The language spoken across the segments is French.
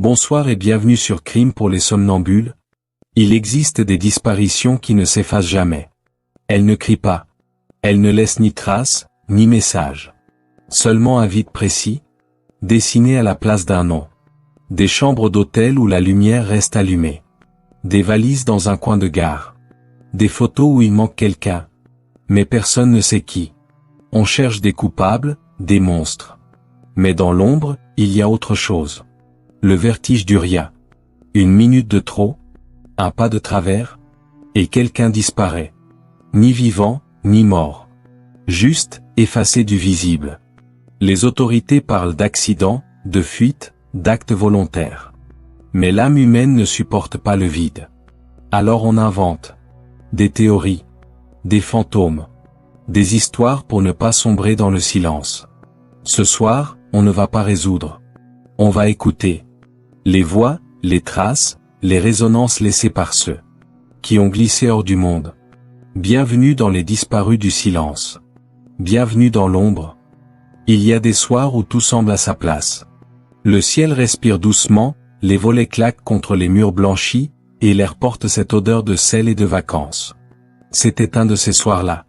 Bonsoir et bienvenue sur Crime pour les somnambules. Il existe des disparitions qui ne s'effacent jamais. Elles ne crient pas. Elles ne laissent ni trace, ni message. Seulement un vide précis, dessiné à la place d'un nom. Des chambres d'hôtel où la lumière reste allumée. Des valises dans un coin de gare. Des photos où il manque quelqu'un. Mais personne ne sait qui. On cherche des coupables, des monstres. Mais dans l'ombre, il y a autre chose. Le vertige du rien. Une minute de trop, un pas de travers, et quelqu'un disparaît. Ni vivant, ni mort. Juste, effacé du visible. Les autorités parlent d'accidents, de fuites, d'actes volontaires. Mais l'âme humaine ne supporte pas le vide. Alors on invente. Des théories. Des fantômes. Des histoires pour ne pas sombrer dans le silence. Ce soir, on ne va pas résoudre. On va écouter. Les voix, les traces, les résonances laissées par ceux qui ont glissé hors du monde. Bienvenue dans les disparus du silence. Bienvenue dans l'ombre. Il y a des soirs où tout semble à sa place. Le ciel respire doucement, les volets claquent contre les murs blanchis, et l'air porte cette odeur de sel et de vacances. C'était un de ces soirs-là.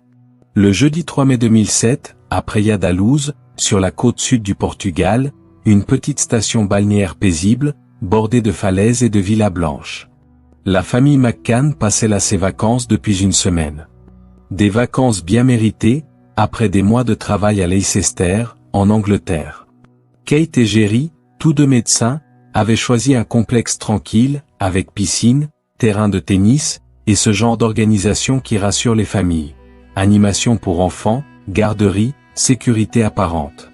Le jeudi 3 mai 2007, à Praia da Luz, sur la côte sud du Portugal, une petite station balnéaire paisible, bordée de falaises et de villas blanches. La famille McCann passait là ses vacances depuis une semaine. Des vacances bien méritées, après des mois de travail à Leicester, en Angleterre. Kate et Jerry, tous deux médecins, avaient choisi un complexe tranquille, avec piscine, terrain de tennis, et ce genre d'organisation qui rassure les familles. Animation pour enfants, garderie, sécurité apparente.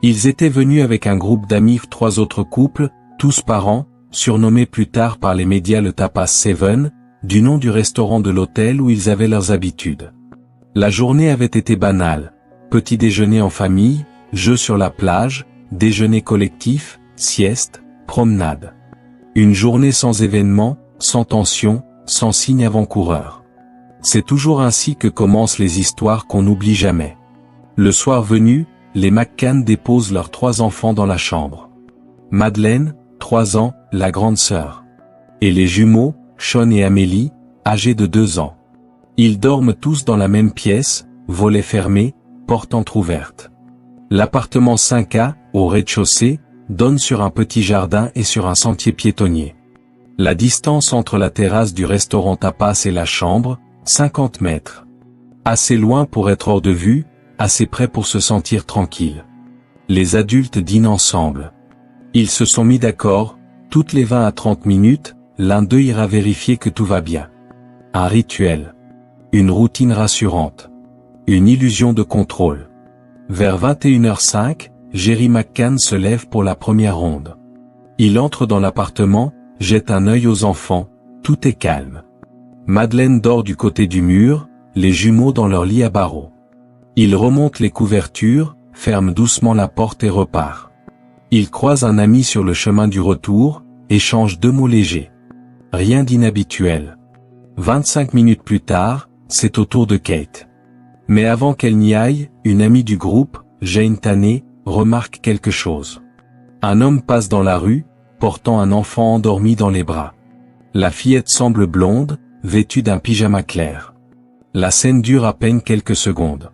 Ils étaient venus avec un groupe d'amis, 3 autres couples, tous parents, surnommés plus tard par les médias le Tapas 7, du nom du restaurant de l'hôtel où ils avaient leurs habitudes. La journée avait été banale. Petit déjeuner en famille, jeux sur la plage, déjeuner collectif, sieste, promenade. Une journée sans événement, sans tension, sans signe avant-coureur. C'est toujours ainsi que commencent les histoires qu'on n'oublie jamais. Le soir venu, les McCann déposent leurs 3 enfants dans la chambre. Madeleine, 3 ans, la grande sœur. Et les jumeaux, Sean et Amélie, âgés de 2 ans. Ils dorment tous dans la même pièce, volets fermés, porte entr'ouverte. L'appartement 5A, au rez-de-chaussée, donne sur un petit jardin et sur un sentier piétonnier. La distance entre la terrasse du restaurant Tapas et la chambre, 50 mètres. Assez loin pour être hors de vue, assez près pour se sentir tranquille. Les adultes dînent ensemble. Ils se sont mis d'accord, toutes les 20 à 30 minutes, l'un d'eux ira vérifier que tout va bien. Un rituel. Une routine rassurante. Une illusion de contrôle. Vers 21h05, Jerry McCann se lève pour la première ronde. Il entre dans l'appartement, jette un œil aux enfants, tout est calme. Madeleine dort du côté du mur, les jumeaux dans leur lit à barreaux. Il remonte les couvertures, ferme doucement la porte et repart. Il croise un ami sur le chemin du retour, échange 2 mots légers. Rien d'inhabituel. 25 minutes plus tard, c'est au tour de Kate. Mais avant qu'elle n'y aille, une amie du groupe, Jane Taney, remarque quelque chose. Un homme passe dans la rue, portant un enfant endormi dans les bras. La fillette semble blonde, vêtue d'un pyjama clair. La scène dure à peine quelques secondes.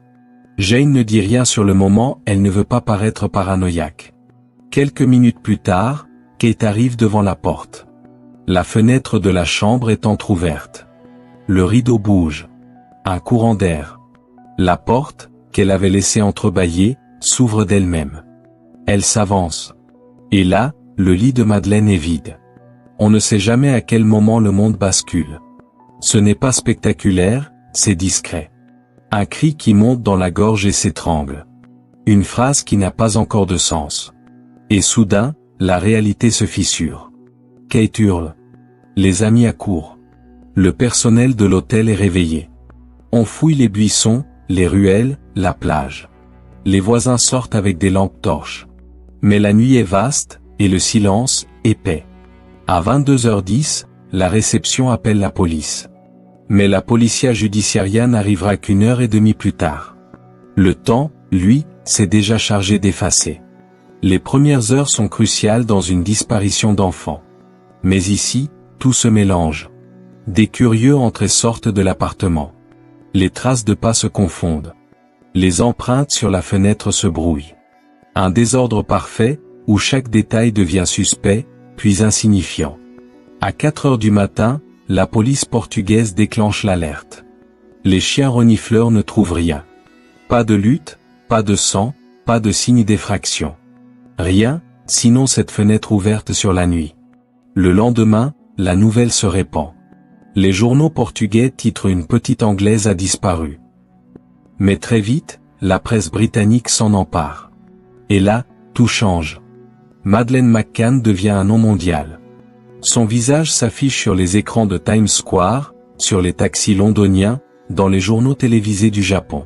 Jane ne dit rien sur le moment, elle ne veut pas paraître paranoïaque. Quelques minutes plus tard, Kate arrive devant la porte. La fenêtre de la chambre est entr'ouverte. Le rideau bouge. Un courant d'air. La porte, qu'elle avait laissée entrebâillée, s'ouvre d'elle-même. Elle s'avance. Et là, le lit de Madeleine est vide. On ne sait jamais à quel moment le monde bascule. Ce n'est pas spectaculaire, c'est discret. Un cri qui monte dans la gorge et s'étrangle. Une phrase qui n'a pas encore de sens. Et soudain, la réalité se fissure. Kate hurle. Les amis accourent. Le personnel de l'hôtel est réveillé. On fouille les buissons, les ruelles, la plage. Les voisins sortent avec des lampes torches. Mais la nuit est vaste, et le silence, épais. À 22h10, la réception appelle la police. Mais la Policia Judiciaria n'arrivera qu'1h30 plus tard. Le temps, lui, s'est déjà chargé d'effacer. Les premières heures sont cruciales dans une disparition d'enfant. Mais ici, tout se mélange. Des curieux entrent et sortent de l'appartement. Les traces de pas se confondent. Les empreintes sur la fenêtre se brouillent. Un désordre parfait, où chaque détail devient suspect, puis insignifiant. À 4 heures du matin, la police portugaise déclenche l'alerte. Les chiens renifleurs ne trouvent rien. Pas de lutte, pas de sang, pas de signe d'effraction. Rien, sinon cette fenêtre ouverte sur la nuit. Le lendemain, la nouvelle se répand. Les journaux portugais titrent une petite Anglaise a disparu. Mais très vite, la presse britannique s'en empare. Et là, tout change. Madeleine McCann devient un nom mondial. Son visage s'affiche sur les écrans de Times Square, sur les taxis londoniens, dans les journaux télévisés du Japon.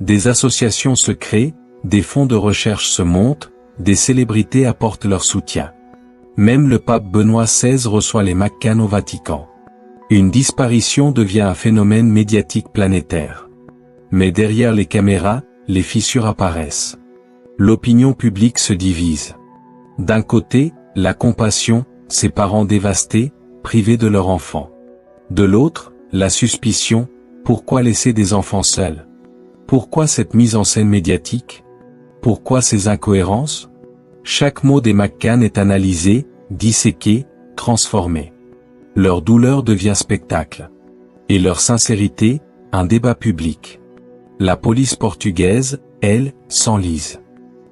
Des associations se créent, des fonds de recherche se montent, des célébrités apportent leur soutien. Même le pape Benoît XVI reçoit les McCann au Vatican. Une disparition devient un phénomène médiatique planétaire. Mais derrière les caméras, les fissures apparaissent. L'opinion publique se divise. D'un côté, la compassion, ces parents dévastés, privés de leur enfant. De l'autre, la suspicion, pourquoi laisser des enfants seuls? Pourquoi cette mise en scène médiatique? Pourquoi ces incohérences? Chaque mot des McCann est analysé, disséqué, transformé. Leur douleur devient spectacle. Et leur sincérité, un débat public. La police portugaise, elle, s'enlise.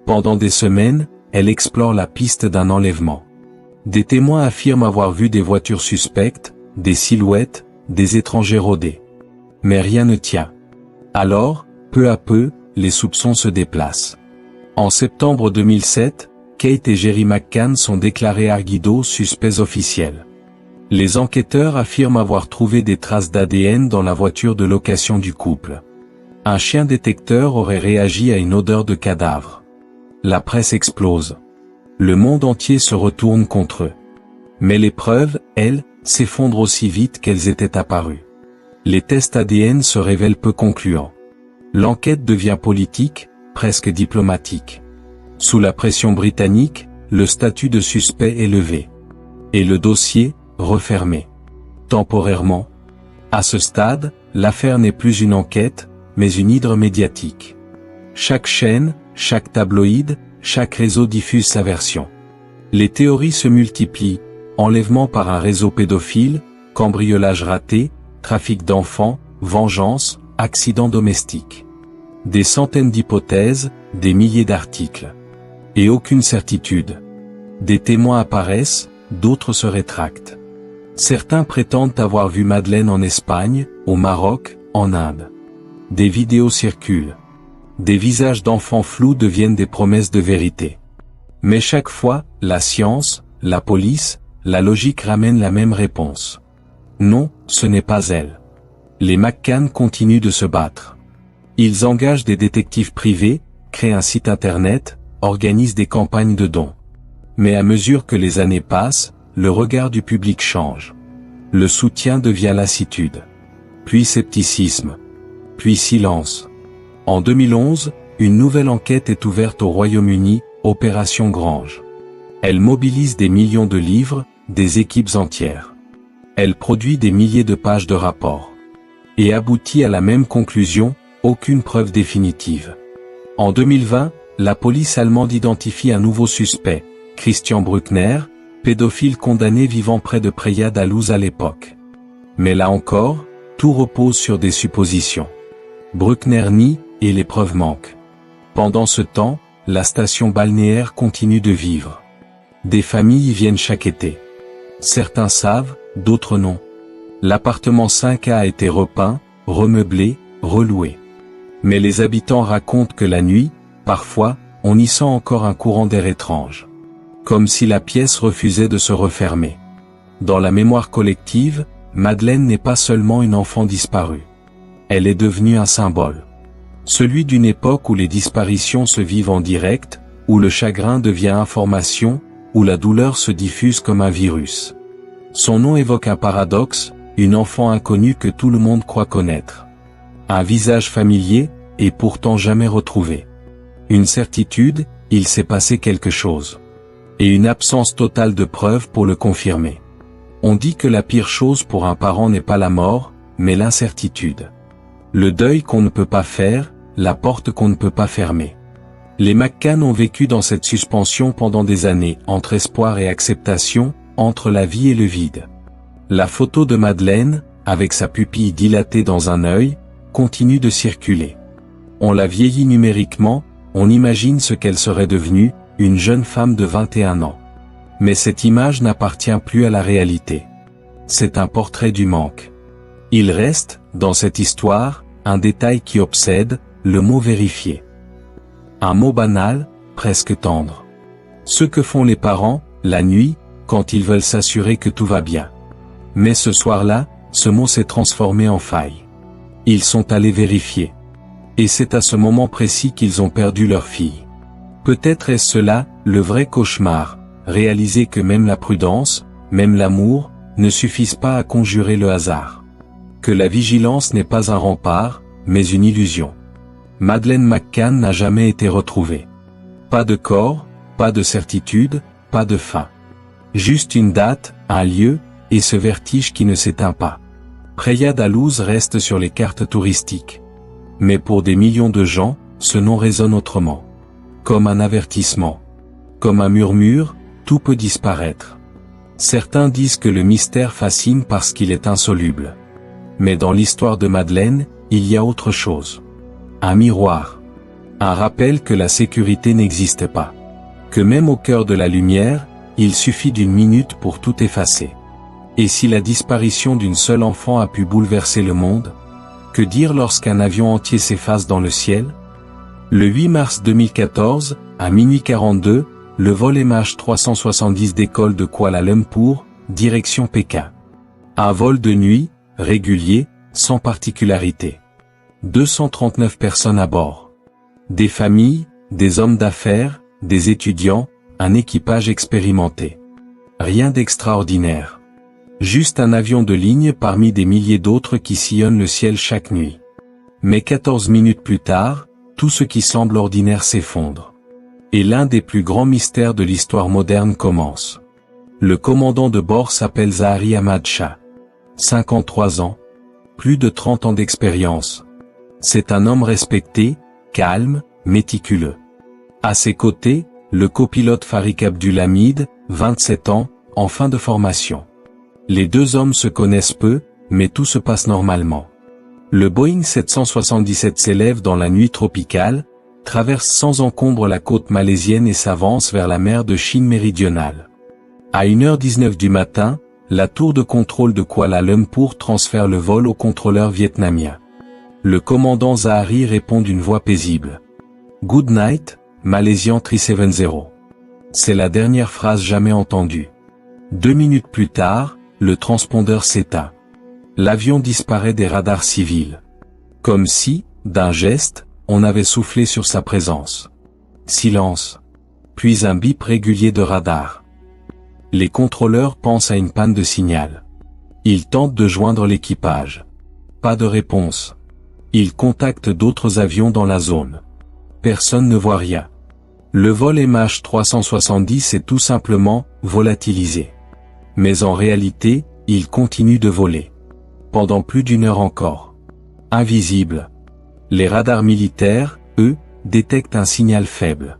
Pendant des semaines, elle explore la piste d'un enlèvement. Des témoins affirment avoir vu des voitures suspectes, des silhouettes, des étrangers rôder. Mais rien ne tient. Alors, peu à peu, les soupçons se déplacent. En septembre 2007, Kate et Jerry McCann sont déclarés arguidos suspects officiels. Les enquêteurs affirment avoir trouvé des traces d'ADN dans la voiture de location du couple. Un chien détecteur aurait réagi à une odeur de cadavre. La presse explose. Le monde entier se retourne contre eux. Mais les preuves, elles, s'effondrent aussi vite qu'elles étaient apparues. Les tests ADN se révèlent peu concluants. L'enquête devient politique, presque diplomatique. Sous la pression britannique, le statut de suspect est levé. Et le dossier, refermé. Temporairement. À ce stade, l'affaire n'est plus une enquête, mais une hydre médiatique. Chaque chaîne, chaque tabloïd, chaque réseau diffuse sa version. Les théories se multiplient, enlèvement par un réseau pédophile, cambriolage raté, trafic d'enfants, vengeance, accident domestique. Des centaines d'hypothèses, des milliers d'articles. Et aucune certitude. Des témoins apparaissent, d'autres se rétractent. Certains prétendent avoir vu Madeleine en Espagne, au Maroc, en Inde. Des vidéos circulent. Des visages d'enfants flous deviennent des promesses de vérité. Mais chaque fois, la science, la police, la logique ramènent la même réponse. Non, ce n'est pas elle. Les McCann continuent de se battre. Ils engagent des détectives privés, créent un site internet, organisent des campagnes de dons. Mais à mesure que les années passent, le regard du public change. Le soutien devient lassitude. Puis scepticisme. Puis silence. En 2011, une nouvelle enquête est ouverte au Royaume-Uni, Opération Grange. Elle mobilise des millions de livres, des équipes entières. Elle produit des milliers de pages de rapports. Et aboutit à la même conclusion, aucune preuve définitive. En 2020, la police allemande identifie un nouveau suspect, Christian Bruckner, pédophile condamné vivant près de Prejade à Luz à l'époque. Mais là encore, tout repose sur des suppositions. Bruckner nie, et les preuves manquent. Pendant ce temps, la station balnéaire continue de vivre. Des familles y viennent chaque été. Certains savent, d'autres non. L'appartement 5A a été repeint, remeublé, reloué. Mais les habitants racontent que la nuit, parfois, on y sent encore un courant d'air étrange. Comme si la pièce refusait de se refermer. Dans la mémoire collective, Madeleine n'est pas seulement une enfant disparue. Elle est devenue un symbole. Celui d'une époque où les disparitions se vivent en direct, où le chagrin devient information, où la douleur se diffuse comme un virus. Son nom évoque un paradoxe, une enfant inconnue que tout le monde croit connaître. Un visage familier, et pourtant jamais retrouvé. Une certitude, il s'est passé quelque chose. Et une absence totale de preuves pour le confirmer. On dit que la pire chose pour un parent n'est pas la mort, mais l'incertitude. Le deuil qu'on ne peut pas faire, la porte qu'on ne peut pas fermer. Les McCann ont vécu dans cette suspension pendant des années, entre espoir et acceptation, entre la vie et le vide. La photo de Madeleine, avec sa pupille dilatée dans un œil, continue de circuler. On l'a vieillit numériquement, on imagine ce qu'elle serait devenue, une jeune femme de 21 ans. Mais cette image n'appartient plus à la réalité. C'est un portrait du manque. Il reste, dans cette histoire, un détail qui obsède, le mot vérifié. Un mot banal, presque tendre. Ce que font les parents, la nuit, quand ils veulent s'assurer que tout va bien. Mais ce soir-là, ce mot s'est transformé en faille. Ils sont allés vérifier. Et c'est à ce moment précis qu'ils ont perdu leur fille. Peut-être est-ce cela, le vrai cauchemar, réaliser que même la prudence, même l'amour, ne suffisent pas à conjurer le hasard. Que la vigilance n'est pas un rempart, mais une illusion. Madeleine McCann n'a jamais été retrouvée. Pas de corps, pas de certitude, pas de fin. Juste une date, un lieu, et ce vertige qui ne s'éteint pas. Praia da Luz reste sur les cartes touristiques. Mais pour des millions de gens, ce nom résonne autrement. Comme un avertissement. Comme un murmure, tout peut disparaître. Certains disent que le mystère fascine parce qu'il est insoluble. Mais dans l'histoire de Madeleine, il y a autre chose. Un miroir. Un rappel que la sécurité n'existe pas. Que même au cœur de la lumière, il suffit d'une minute pour tout effacer. Et si la disparition d'une seule enfant a pu bouleverser le monde? Que dire lorsqu'un avion entier s'efface dans le ciel? Le 8 mars 2014, à minuit 42, le vol MH370 décolle de Kuala Lumpur, direction Pékin. Un vol de nuit, régulier, sans particularité. 239 personnes à bord. Des familles, des hommes d'affaires, des étudiants, un équipage expérimenté. Rien d'extraordinaire. Juste un avion de ligne parmi des milliers d'autres qui sillonnent le ciel chaque nuit. Mais 14 minutes plus tard, tout ce qui semble ordinaire s'effondre. Et l'un des plus grands mystères de l'histoire moderne commence. Le commandant de bord s'appelle Zahari Ahmad Shah. 53 ans. Plus de 30 ans d'expérience. C'est un homme respecté, calme, méticuleux. À ses côtés, le copilote Farik Abdulhamid, 27 ans, en fin de formation. Les deux hommes se connaissent peu, mais tout se passe normalement. Le Boeing 777 s'élève dans la nuit tropicale, traverse sans encombre la côte malaisienne et s'avance vers la mer de Chine méridionale. À 1h19 du matin, la tour de contrôle de Kuala Lumpur transfère le vol au contrôleur vietnamien. Le commandant Zahari répond d'une voix paisible. « Good night, Malaysian 370. » C'est la dernière phrase jamais entendue. 2 minutes plus tard, le transpondeur s'éteint. L'avion disparaît des radars civils. Comme si, d'un geste, on avait soufflé sur sa présence. Silence. Puis un bip régulier de radar. Les contrôleurs pensent à une panne de signal. Ils tentent de joindre l'équipage. Pas de réponse. Ils contactent d'autres avions dans la zone. Personne ne voit rien. Le vol MH370 est tout simplement volatilisé. Mais en réalité, il continue de voler. Pendant plus d'une heure encore. Invisible. Les radars militaires, eux, détectent un signal faible.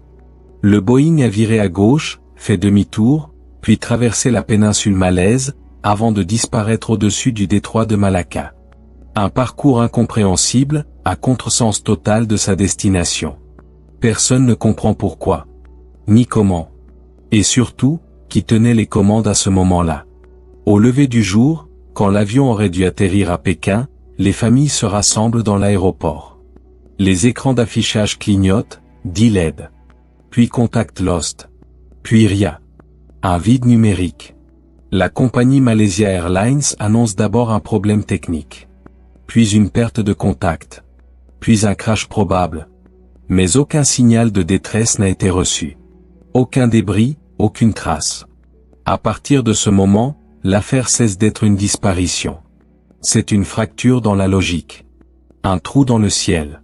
Le Boeing a viré à gauche, fait demi-tour, puis traversé la péninsule malaise, avant de disparaître au-dessus du détroit de Malacca. Un parcours incompréhensible, à contresens total de sa destination. Personne ne comprend pourquoi. Ni comment. Et surtout, qui tenait les commandes à ce moment-là. Au lever du jour, quand l'avion aurait dû atterrir à Pékin, les familles se rassemblent dans l'aéroport. Les écrans d'affichage clignotent, dit LED. Puis contact lost. Puis rien. Un vide numérique. La compagnie Malaysia Airlines annonce d'abord un problème technique. Puis une perte de contact. Puis un crash probable. Mais aucun signal de détresse n'a été reçu. Aucun débris, aucune trace. À partir de ce moment, l'affaire cesse d'être une disparition. C'est une fracture dans la logique. Un trou dans le ciel.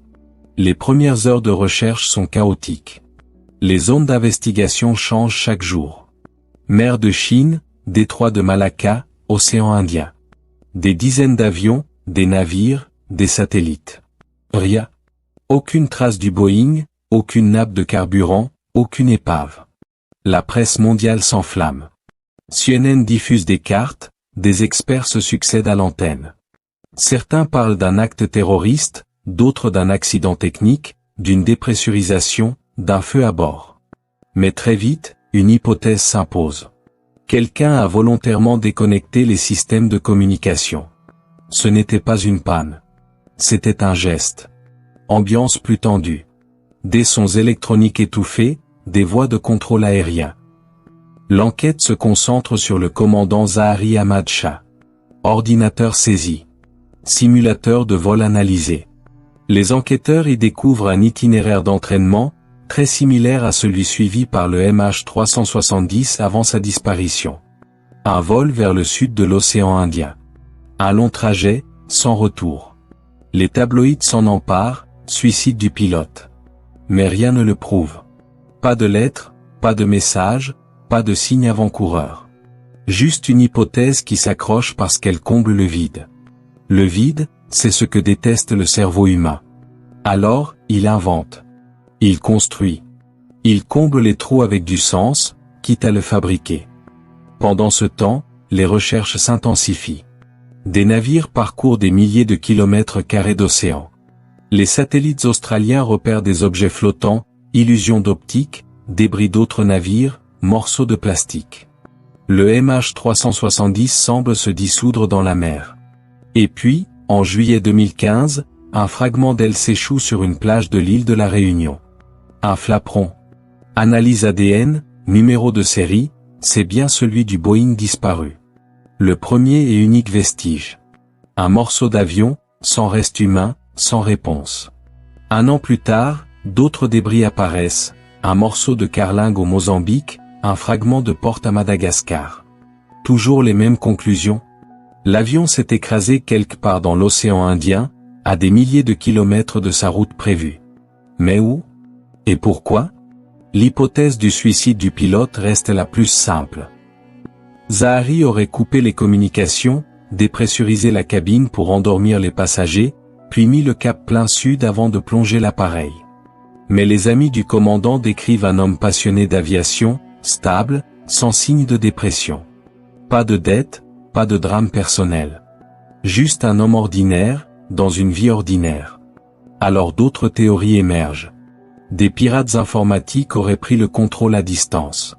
Les premières heures de recherche sont chaotiques. Les zones d'investigation changent chaque jour. Mer de Chine, détroit de Malacca, océan Indien. Des dizaines d'avions, des navires, des satellites. Rien. Aucune trace du Boeing, aucune nappe de carburant, aucune épave. La presse mondiale s'enflamme. CNN diffuse des cartes, des experts se succèdent à l'antenne. Certains parlent d'un acte terroriste, d'autres d'un accident technique, d'une dépressurisation, d'un feu à bord. Mais très vite, une hypothèse s'impose. Quelqu'un a volontairement déconnecté les systèmes de communication. Ce n'était pas une panne. C'était un geste. Ambiance plus tendue. Des sons électroniques étouffés, des voies de contrôle aérien. L'enquête se concentre sur le commandant Zahari Ahmad Shah. Ordinateur saisi. Simulateur de vol analysé. Les enquêteurs y découvrent un itinéraire d'entraînement, très similaire à celui suivi par le MH370 avant sa disparition. Un vol vers le sud de l'océan Indien. Un long trajet, sans retour. Les tabloïds s'en emparent, suicide du pilote. Mais rien ne le prouve. Pas de lettres, pas de messages, pas de signe avant-coureur. Juste une hypothèse qui s'accroche parce qu'elle comble le vide. Le vide, c'est ce que déteste le cerveau humain. Alors, il invente. Il construit. Il comble les trous avec du sens, quitte à le fabriquer. Pendant ce temps, les recherches s'intensifient. Des navires parcourent des milliers de kilomètres carrés d'océan. Les satellites australiens repèrent des objets flottants, illusions d'optique, débris d'autres navires, morceaux de plastique. Le MH370 semble se dissoudre dans la mer. Et puis, en juillet 2015, un fragment d'aile s'échoue sur une plage de l'île de la Réunion. Un flaperon. Analyse ADN, numéro de série, c'est bien celui du Boeing disparu. Le premier et unique vestige. Un morceau d'avion, sans reste humain, sans réponse. Un an plus tard, d'autres débris apparaissent, un morceau de carlingue au Mozambique, un fragment de porte à Madagascar. Toujours les mêmes conclusions. L'avion s'est écrasé quelque part dans l'océan Indien, à des milliers de kilomètres de sa route prévue. Mais où? Et pourquoi? L'hypothèse du suicide du pilote reste la plus simple. Zahari aurait coupé les communications, dépressurisé la cabine pour endormir les passagers, puis mis le cap plein sud avant de plonger l'appareil. Mais les amis du commandant décrivent un homme passionné d'aviation, stable, sans signe de dépression. Pas de dette, pas de drame personnel. Juste un homme ordinaire, dans une vie ordinaire. Alors d'autres théories émergent. Des pirates informatiques auraient pris le contrôle à distance.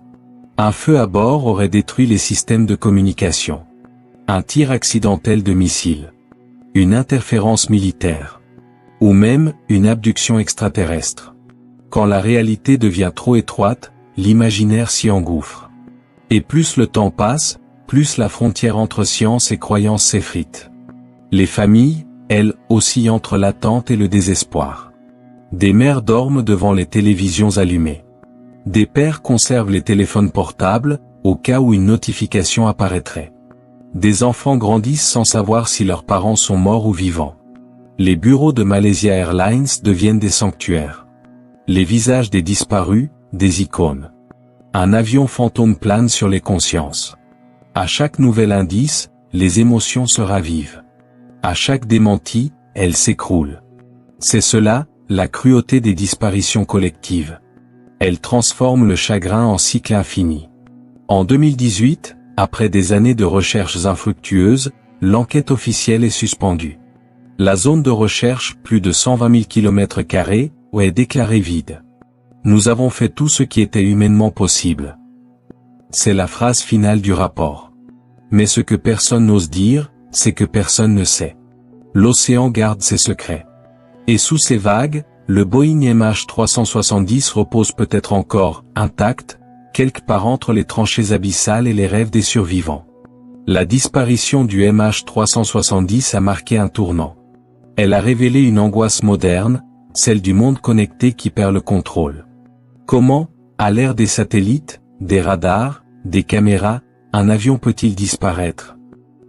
Un feu à bord aurait détruit les systèmes de communication. Un tir accidentel de missile. Une interférence militaire. Ou même, une abduction extraterrestre. Quand la réalité devient trop étroite, l'imaginaire s'y engouffre. Et plus le temps passe, plus la frontière entre science et croyance s'effrite. Les familles, elles, oscillent entre l'attente et le désespoir. Des mères dorment devant les télévisions allumées. Des pères conservent les téléphones portables, au cas où une notification apparaîtrait. Des enfants grandissent sans savoir si leurs parents sont morts ou vivants. Les bureaux de Malaysia Airlines deviennent des sanctuaires. Les visages des disparus, des icônes. Un avion fantôme plane sur les consciences. À chaque nouvel indice, les émotions se ravivent. À chaque démenti, elles s'écroulent. C'est cela, la cruauté des disparitions collectives. Elles transforment le chagrin en cycle infini. En 2018, après des années de recherches infructueuses, l'enquête officielle est suspendue. La zone de recherche, plus de 120 000 km², est déclarée vide. Nous avons fait tout ce qui était humainement possible. C'est la phrase finale du rapport. Mais ce que personne n'ose dire, c'est que personne ne sait. L'océan garde ses secrets. Et sous ces vagues, le Boeing MH370 repose peut-être encore, intact, quelque part entre les tranchées abyssales et les rêves des survivants. La disparition du MH370 a marqué un tournant. Elle a révélé une angoisse moderne, celle du monde connecté qui perd le contrôle. Comment, à l'ère des satellites, des radars, des caméras, un avion peut-il disparaître?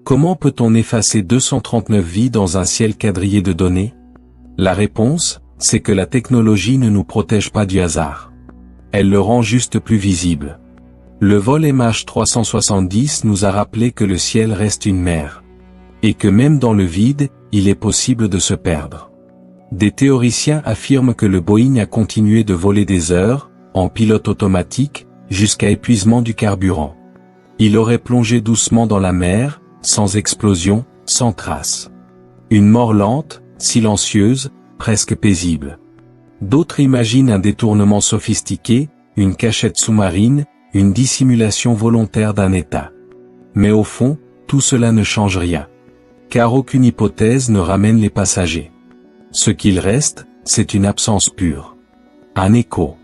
Comment peut-on effacer 239 vies dans un ciel quadrillé de données? La réponse, c'est que la technologie ne nous protège pas du hasard. Elle le rend juste plus visible. Le vol MH370 nous a rappelé que le ciel reste une mer. Et que même dans le vide, il est possible de se perdre. Des théoriciens affirment que le Boeing a continué de voler des heures, en pilote automatique, jusqu'à épuisement du carburant. Il aurait plongé doucement dans la mer, sans explosion, sans trace. Une mort lente, silencieuse, presque paisible. D'autres imaginent un détournement sophistiqué, une cachette sous-marine, une dissimulation volontaire d'un état. Mais au fond, tout cela ne change rien. Car aucune hypothèse ne ramène les passagers. Ce qu'il reste, c'est une absence pure. Un écho.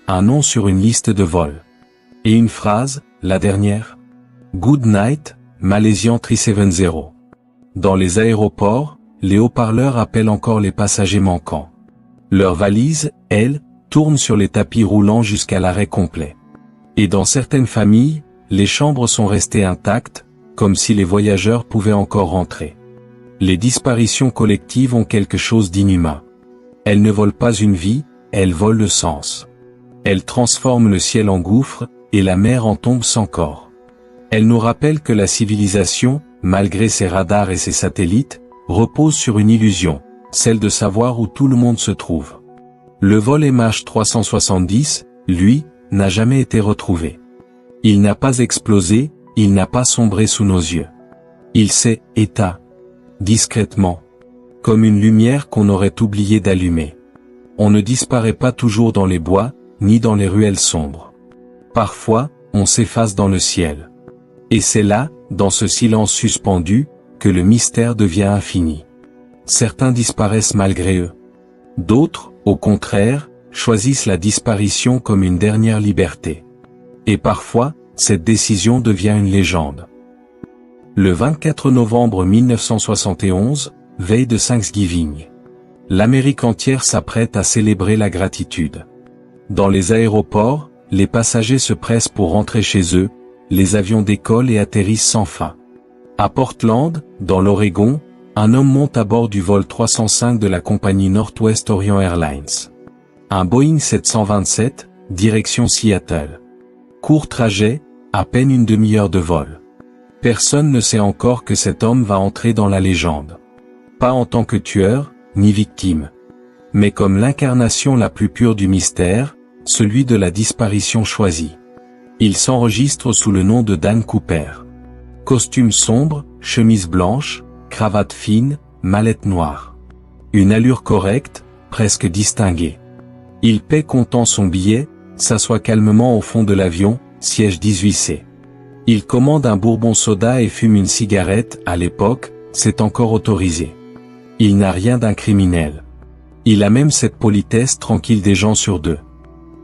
Un nom sur une liste de vols. Et une phrase, la dernière. Good night, Malaysian 370. Dans les aéroports, les haut-parleurs appellent encore les passagers manquants. Leurs valises, elles, tournent sur les tapis roulants jusqu'à l'arrêt complet. Et dans certaines familles, les chambres sont restées intactes, comme si les voyageurs pouvaient encore rentrer. Les disparitions collectives ont quelque chose d'inhumain. Elles ne volent pas une vie, elles volent le sens. Elles transforment le ciel en gouffre, et la mer en tombe sans corps. Elles nous rappellent que la civilisation, malgré ses radars et ses satellites, repose sur une illusion, celle de savoir où tout le monde se trouve. Le vol MH370, lui, n'a jamais été retrouvé. Il n'a pas explosé, il n'a pas sombré sous nos yeux. Il s'est éteint. Discrètement. Comme une lumière qu'on aurait oublié d'allumer. On ne disparaît pas toujours dans les bois, ni dans les ruelles sombres. Parfois, on s'efface dans le ciel. Et c'est là, dans ce silence suspendu, que le mystère devient infini. Certains disparaissent malgré eux. D'autres, au contraire, choisissent la disparition comme une dernière liberté. Et parfois, cette décision devient une légende. Le 24 novembre 1971, veille de Thanksgiving. L'Amérique entière s'apprête à célébrer la gratitude. Dans les aéroports, les passagers se pressent pour rentrer chez eux, les avions décollent et atterrissent sans fin. À Portland, dans l'Oregon, un homme monte à bord du vol 305 de la compagnie Northwest Orient Airlines. Un Boeing 727, direction Seattle. Court trajet, à peine une demi-heure de vol. Personne ne sait encore que cet homme va entrer dans la légende. Pas en tant que tueur, ni victime. Mais comme l'incarnation la plus pure du mystère, celui de la disparition choisie. Il s'enregistre sous le nom de Dan Cooper. Costume sombre, chemise blanche, cravate fine, mallette noire. Une allure correcte, presque distinguée. Il paie comptant son billet, s'assoit calmement au fond de l'avion, siège 18C. Il commande un bourbon soda et fume une cigarette, à l'époque, c'est encore autorisé. Il n'a rien d'un criminel. Il a même cette politesse tranquille des gens sur deux.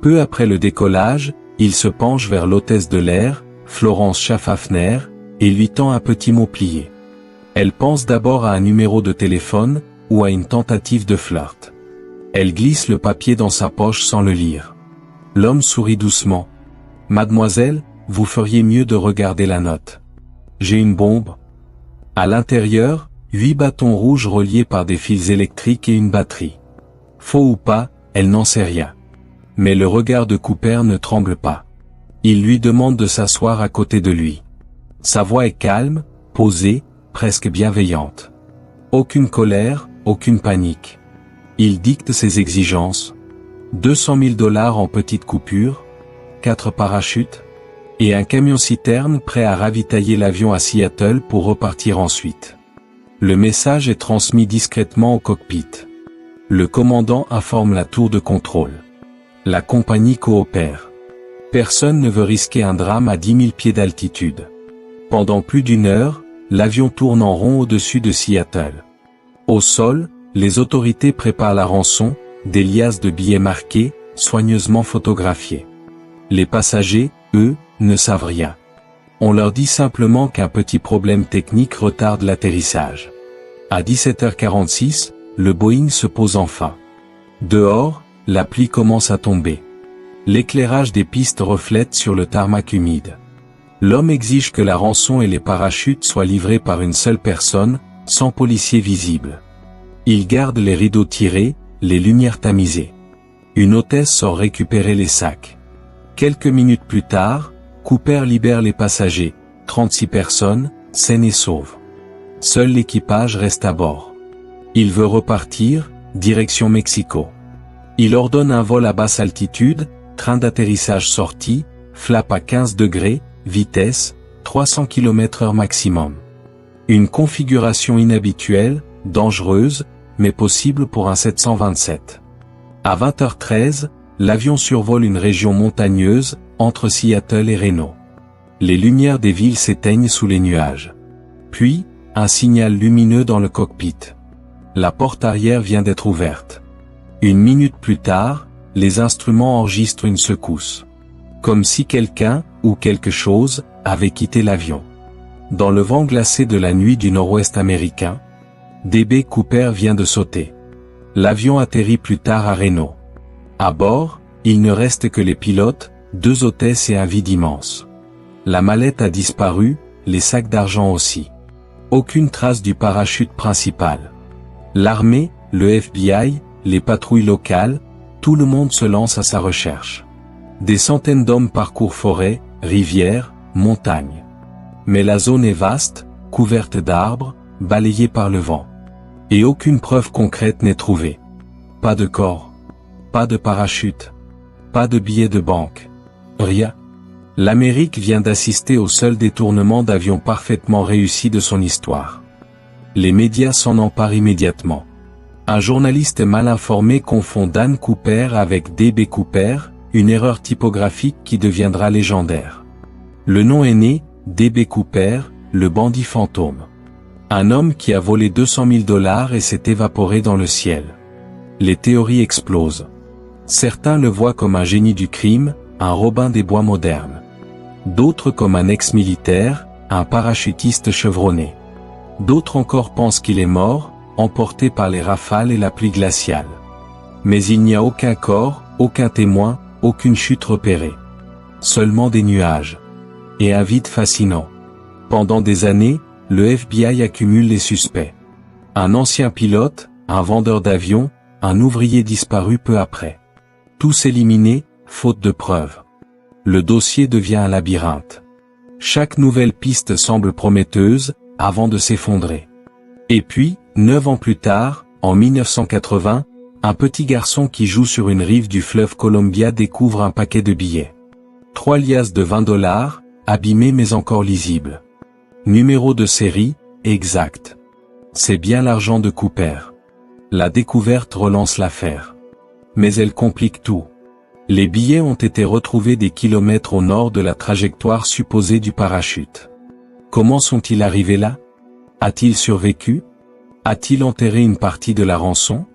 Peu après le décollage, il se penche vers l'hôtesse de l'air, Florence Schaffner, et lui tend un petit mot plié. Elle pense d'abord à un numéro de téléphone, ou à une tentative de flirt. Elle glisse le papier dans sa poche sans le lire. L'homme sourit doucement. « Mademoiselle, vous feriez mieux de regarder la note. J'ai une bombe. » À l'intérieur, 8 bâtons rouges reliés par des fils électriques et une batterie. Faux ou pas, elle n'en sait rien. Mais le regard de Cooper ne tremble pas. Il lui demande de s'asseoir à côté de lui. Sa voix est calme, posée, presque bienveillante. Aucune colère, aucune panique. Il dicte ses exigences. 200 000 $ en petites coupures, 4 parachutes, et un camion-citerne prêt à ravitailler l'avion à Seattle pour repartir ensuite. Le message est transmis discrètement au cockpit. Le commandant informe la tour de contrôle. La compagnie coopère. Personne ne veut risquer un drame à 10 000 pieds d'altitude. Pendant plus d'une heure, l'avion tourne en rond au-dessus de Seattle. Au sol, les autorités préparent la rançon, des liasses de billets marqués, soigneusement photographiés. Les passagers, eux, ne savent rien. On leur dit simplement qu'un petit problème technique retarde l'atterrissage. À 17h46, le Boeing se pose enfin. Dehors, la pluie commence à tomber. L'éclairage des pistes reflète sur le tarmac humide. L'homme exige que la rançon et les parachutes soient livrés par une seule personne, sans policier visible. Il garde les rideaux tirés, les lumières tamisées. Une hôtesse sort récupérer les sacs. Quelques minutes plus tard, Cooper libère les passagers, 36 personnes, saines et sauves. Seul l'équipage reste à bord. Il veut repartir, direction Mexico. Il ordonne un vol à basse altitude, train d'atterrissage sorti, flap à 15 degrés, vitesse, 300 km/h maximum. Une configuration inhabituelle, dangereuse, mais possible pour un 727. À 20h13, l'avion survole une région montagneuse, entre Seattle et Reno. Les lumières des villes s'éteignent sous les nuages. Puis, un signal lumineux dans le cockpit. La porte arrière vient d'être ouverte. Une minute plus tard, les instruments enregistrent une secousse. Comme si quelqu'un, ou quelque chose, avait quitté l'avion. Dans le vent glacé de la nuit du nord-ouest américain, D.B. Cooper vient de sauter. L'avion atterrit plus tard à Reno. À bord, il ne reste que les pilotes, 2 hôtesses et un vide immense. La mallette a disparu, les sacs d'argent aussi. Aucune trace du parachute principal. L'armée, le FBI, les patrouilles locales, tout le monde se lance à sa recherche. Des centaines d'hommes parcourent forêts, rivières, montagnes. Mais la zone est vaste, couverte d'arbres, balayée par le vent. Et aucune preuve concrète n'est trouvée. Pas de corps. Pas de parachute. Pas de billets de banque. Rien. L'Amérique vient d'assister au seul détournement d'avion parfaitement réussi de son histoire. Les médias s'en emparent immédiatement. Un journaliste mal informé confond Dan Cooper avec D.B. Cooper, une erreur typographique qui deviendra légendaire. Le nom est né, D.B. Cooper, le bandit fantôme. Un homme qui a volé $200 000 et s'est évaporé dans le ciel. Les théories explosent. Certains le voient comme un génie du crime, un Robin des Bois moderne. D'autres comme un ex-militaire, un parachutiste chevronné. D'autres encore pensent qu'il est mort, emporté par les rafales et la pluie glaciale. Mais il n'y a aucun corps, aucun témoin, aucune chute repérée. Seulement des nuages. Et un vide fascinant. Pendant des années, le FBI accumule les suspects. Un ancien pilote, un vendeur d'avions, un ouvrier disparu peu après. Tous éliminés, faute de preuves. Le dossier devient un labyrinthe. Chaque nouvelle piste semble prometteuse, avant de s'effondrer. Et puis, 9 ans plus tard, en 1980, un petit garçon qui joue sur une rive du fleuve Columbia découvre un paquet de billets. 3 liasses de $20, abîmés mais encore lisibles. Numéro de série, exact. C'est bien l'argent de Cooper. La découverte relance l'affaire. Mais elle complique tout. Les billets ont été retrouvés des kilomètres au nord de la trajectoire supposée du parachute. Comment sont-ils arrivés là? A-t-il survécu? A-t-il enterré une partie de la rançon?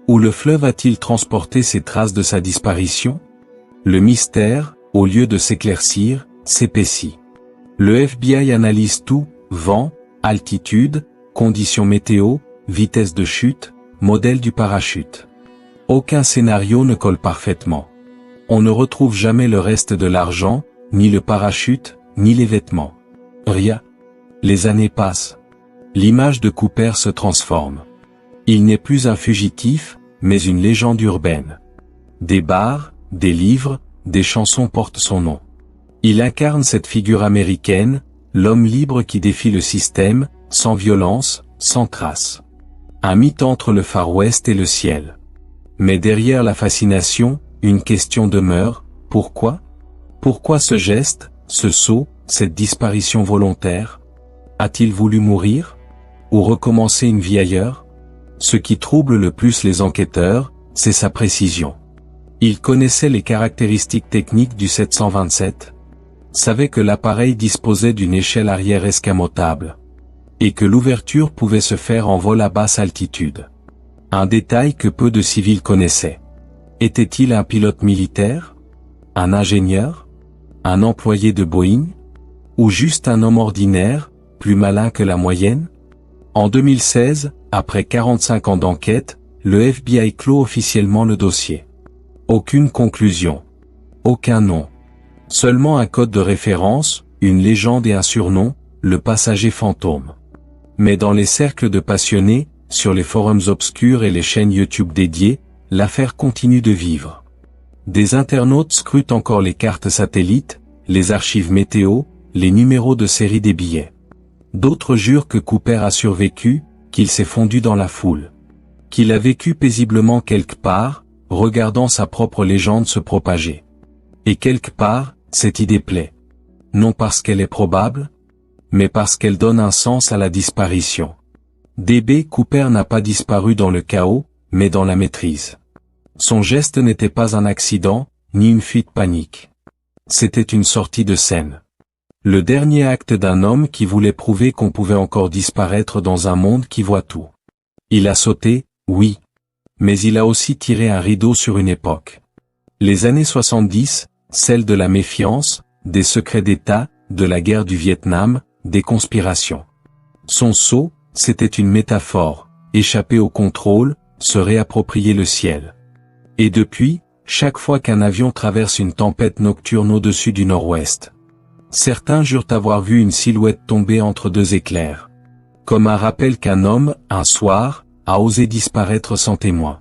Ou le fleuve a-t-il transporté ces traces de sa disparition? Le mystère, au lieu de s'éclaircir, s'épaissit. Le FBI analyse tout, vent, altitude, conditions météo, vitesse de chute, modèle du parachute. Aucun scénario ne colle parfaitement. On ne retrouve jamais le reste de l'argent, ni le parachute, ni les vêtements. Rien. Les années passent. L'image de Cooper se transforme. Il n'est plus un fugitif, mais une légende urbaine. Des bars, des livres, des chansons portent son nom. Il incarne cette figure américaine, l'homme libre qui défie le système, sans violence, sans trace. Un mythe entre le Far West et le ciel. Mais derrière la fascination, une question demeure, pourquoi? Pourquoi ce geste, ce saut, cette disparition volontaire? A-t-il voulu mourir? Ou recommencer une vie ailleurs? Ce qui trouble le plus les enquêteurs, c'est sa précision. Il connaissait les caractéristiques techniques du 727, savait que l'appareil disposait d'une échelle arrière escamotable, et que l'ouverture pouvait se faire en vol à basse altitude. Un détail que peu de civils connaissaient. Était-il un pilote militaire? Un ingénieur? Un employé de Boeing? Ou juste un homme ordinaire, plus malin que la moyenne? En 2016, après 45 ans d'enquête, le FBI clôt officiellement le dossier. Aucune conclusion. Aucun nom. Seulement un code de référence, une légende et un surnom, le passager fantôme. Mais dans les cercles de passionnés, sur les forums obscurs et les chaînes YouTube dédiées, l'affaire continue de vivre. Des internautes scrutent encore les cartes satellites, les archives météo, les numéros de série des billets. D'autres jurent que Cooper a survécu, qu'il s'est fondu dans la foule. Qu'il a vécu paisiblement quelque part, regardant sa propre légende se propager. Et quelque part, cette idée plaît. Non parce qu'elle est probable, mais parce qu'elle donne un sens à la disparition. D.B. Cooper n'a pas disparu dans le chaos, mais dans la maîtrise. Son geste n'était pas un accident, ni une fuite panique. C'était une sortie de scène. Le dernier acte d'un homme qui voulait prouver qu'on pouvait encore disparaître dans un monde qui voit tout. Il a sauté, oui. Mais il a aussi tiré un rideau sur une époque. Les années 70, celles de la méfiance, des secrets d'État, de la guerre du Vietnam, des conspirations. Son saut, c'était une métaphore, échapper au contrôle, se réapproprier le ciel. Et depuis, chaque fois qu'un avion traverse une tempête nocturne au-dessus du nord-ouest, certains jurent avoir vu une silhouette tomber entre deux éclairs. Comme un rappel qu'un homme, un soir, a osé disparaître sans témoin.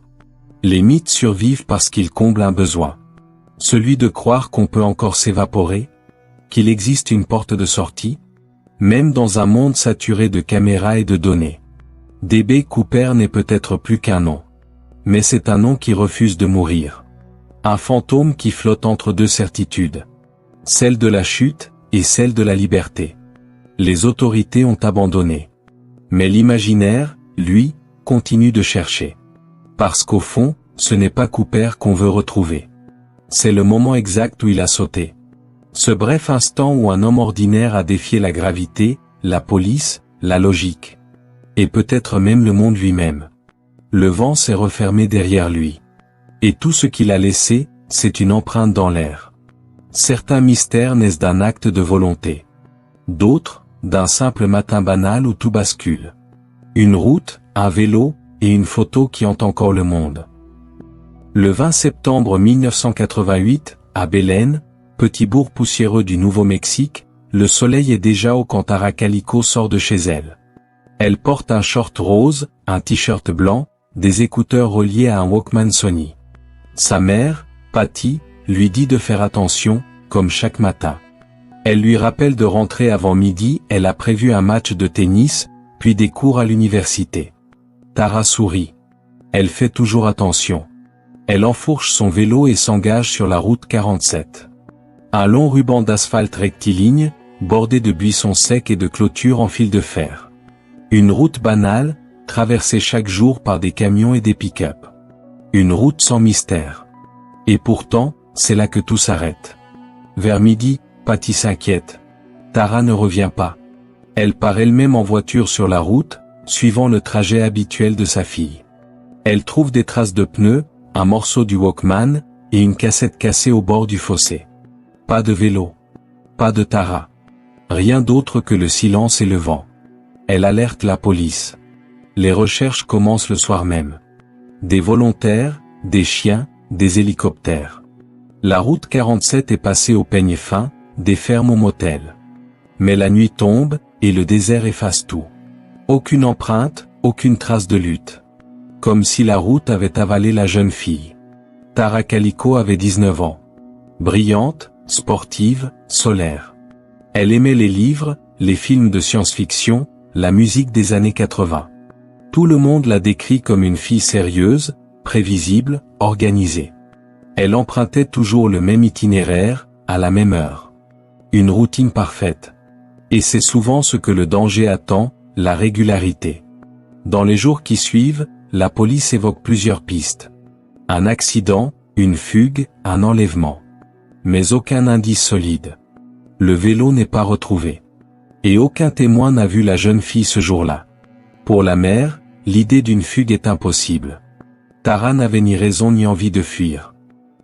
Les mythes survivent parce qu'ils comblent un besoin. Celui de croire qu'on peut encore s'évaporer, qu'il existe une porte de sortie, même dans un monde saturé de caméras et de données. D.B. Cooper n'est peut-être plus qu'un nom. Mais c'est un nom qui refuse de mourir. Un fantôme qui flotte entre deux certitudes. Celle de la chute, et celle de la liberté. Les autorités ont abandonné. Mais l'imaginaire, lui, continue de chercher. Parce qu'au fond, ce n'est pas Cooper qu'on veut retrouver. C'est le moment exact où il a sauté. Ce bref instant où un homme ordinaire a défié la gravité, la police, la logique. Et peut-être même le monde lui-même. Le vent s'est refermé derrière lui. Et tout ce qu'il a laissé, c'est une empreinte dans l'air. Certains mystères naissent d'un acte de volonté. D'autres, d'un simple matin banal où tout bascule. Une route, un vélo, et une photo qui hante encore le monde. Le 20 septembre 1988, à Belen, petit bourg poussiéreux du Nouveau-Mexique, le soleil est déjà haut quand Tara Calico sort de chez elle. Elle porte un short rose, un t-shirt blanc, des écouteurs reliés à un Walkman Sony. Sa mère, Patty, lui dit de faire attention, comme chaque matin. Elle lui rappelle de rentrer avant midi, elle a prévu un match de tennis, puis des cours à l'université. Tara sourit. Elle fait toujours attention. Elle enfourche son vélo et s'engage sur la route 47. Un long ruban d'asphalte rectiligne, bordé de buissons secs et de clôtures en fil de fer. Une route banale, traversée chaque jour par des camions et des pick-up. Une route sans mystère. Et pourtant, c'est là que tout s'arrête. Vers midi, Patty s'inquiète. Tara ne revient pas. Elle part elle-même en voiture sur la route, suivant le trajet habituel de sa fille. Elle trouve des traces de pneus, un morceau du Walkman, et une cassette cassée au bord du fossé. Pas de vélo. Pas de Tara. Rien d'autre que le silence et le vent. Elle alerte la police. Les recherches commencent le soir même. Des volontaires, des chiens, des hélicoptères. La route 47 est passée au peigne fin, des fermes au motel. Mais la nuit tombe, et le désert efface tout. Aucune empreinte, aucune trace de lutte. Comme si la route avait avalé la jeune fille. Tara Calico avait 19 ans. Brillante, sportive, solaire. Elle aimait les livres, les films de science-fiction, la musique des années 80. Tout le monde la décrit comme une fille sérieuse, prévisible, organisée. Elle empruntait toujours le même itinéraire, à la même heure. Une routine parfaite. Et c'est souvent ce que le danger attend, la régularité. Dans les jours qui suivent, la police évoque plusieurs pistes. Un accident, une fugue, un enlèvement. Mais aucun indice solide. Le vélo n'est pas retrouvé. Et aucun témoin n'a vu la jeune fille ce jour-là. Pour la mère, l'idée d'une fugue est impossible. Tara n'avait ni raison ni envie de fuir.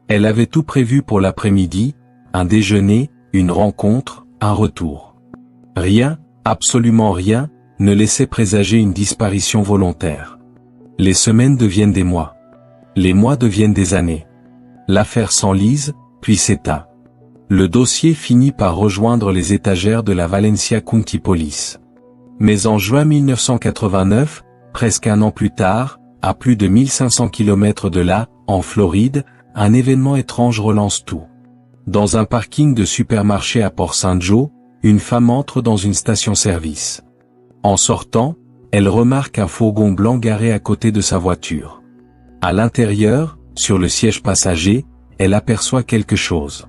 Elle avait tout prévu pour l'après-midi, un déjeuner, une rencontre, un retour. Rien, absolument rien, ne laissait présager une disparition volontaire. Les semaines deviennent des mois. Les mois deviennent des années. L'affaire s'enlise, puis s'éteint. Le dossier finit par rejoindre les étagères de la Valencia County Police. Mais en juin 1989, presque un an plus tard, à plus de 1500 km de là, en Floride, un événement étrange relance tout. Dans un parking de supermarché à Port-Saint-Joe, une femme entre dans une station-service. En sortant, elle remarque un fourgon blanc garé à côté de sa voiture. À l'intérieur, sur le siège passager, elle aperçoit quelque chose.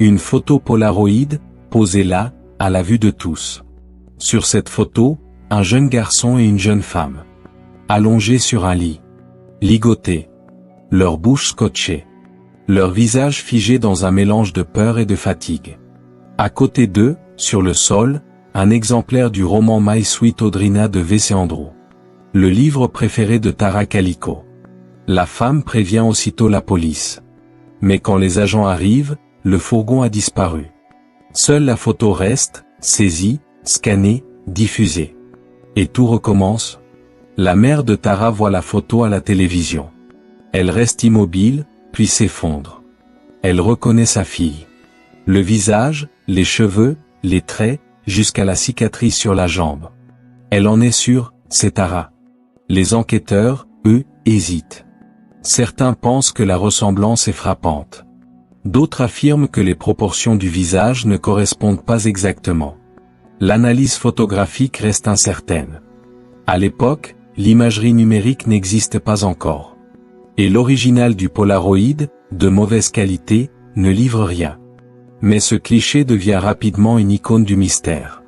Une photo Polaroid, posée là, à la vue de tous. Sur cette photo, un jeune garçon et une jeune femme. Allongés sur un lit. Ligotés. Leur bouche scotchée. Leur visage figé dans un mélange de peur et de fatigue. À côté d'eux, sur le sol, un exemplaire du roman My Sweet Audrina de V.C. Andrew. Le livre préféré de Tara Calico. La femme prévient aussitôt la police. Mais quand les agents arrivent, le fourgon a disparu. Seule la photo reste, saisie, scannée, diffusée. Et tout recommence. La mère de Tara voit la photo à la télévision. Elle reste immobile, puis s'effondre. Elle reconnaît sa fille. Le visage, les cheveux, les traits, jusqu'à la cicatrice sur la jambe. Elle en est sûre, c'est Tara. Les enquêteurs, eux, hésitent. Certains pensent que la ressemblance est frappante. D'autres affirment que les proportions du visage ne correspondent pas exactement. L'analyse photographique reste incertaine. À l'époque, l'imagerie numérique n'existe pas encore. Et l'original du Polaroid, de mauvaise qualité, ne livre rien. Mais ce cliché devient rapidement une icône du mystère.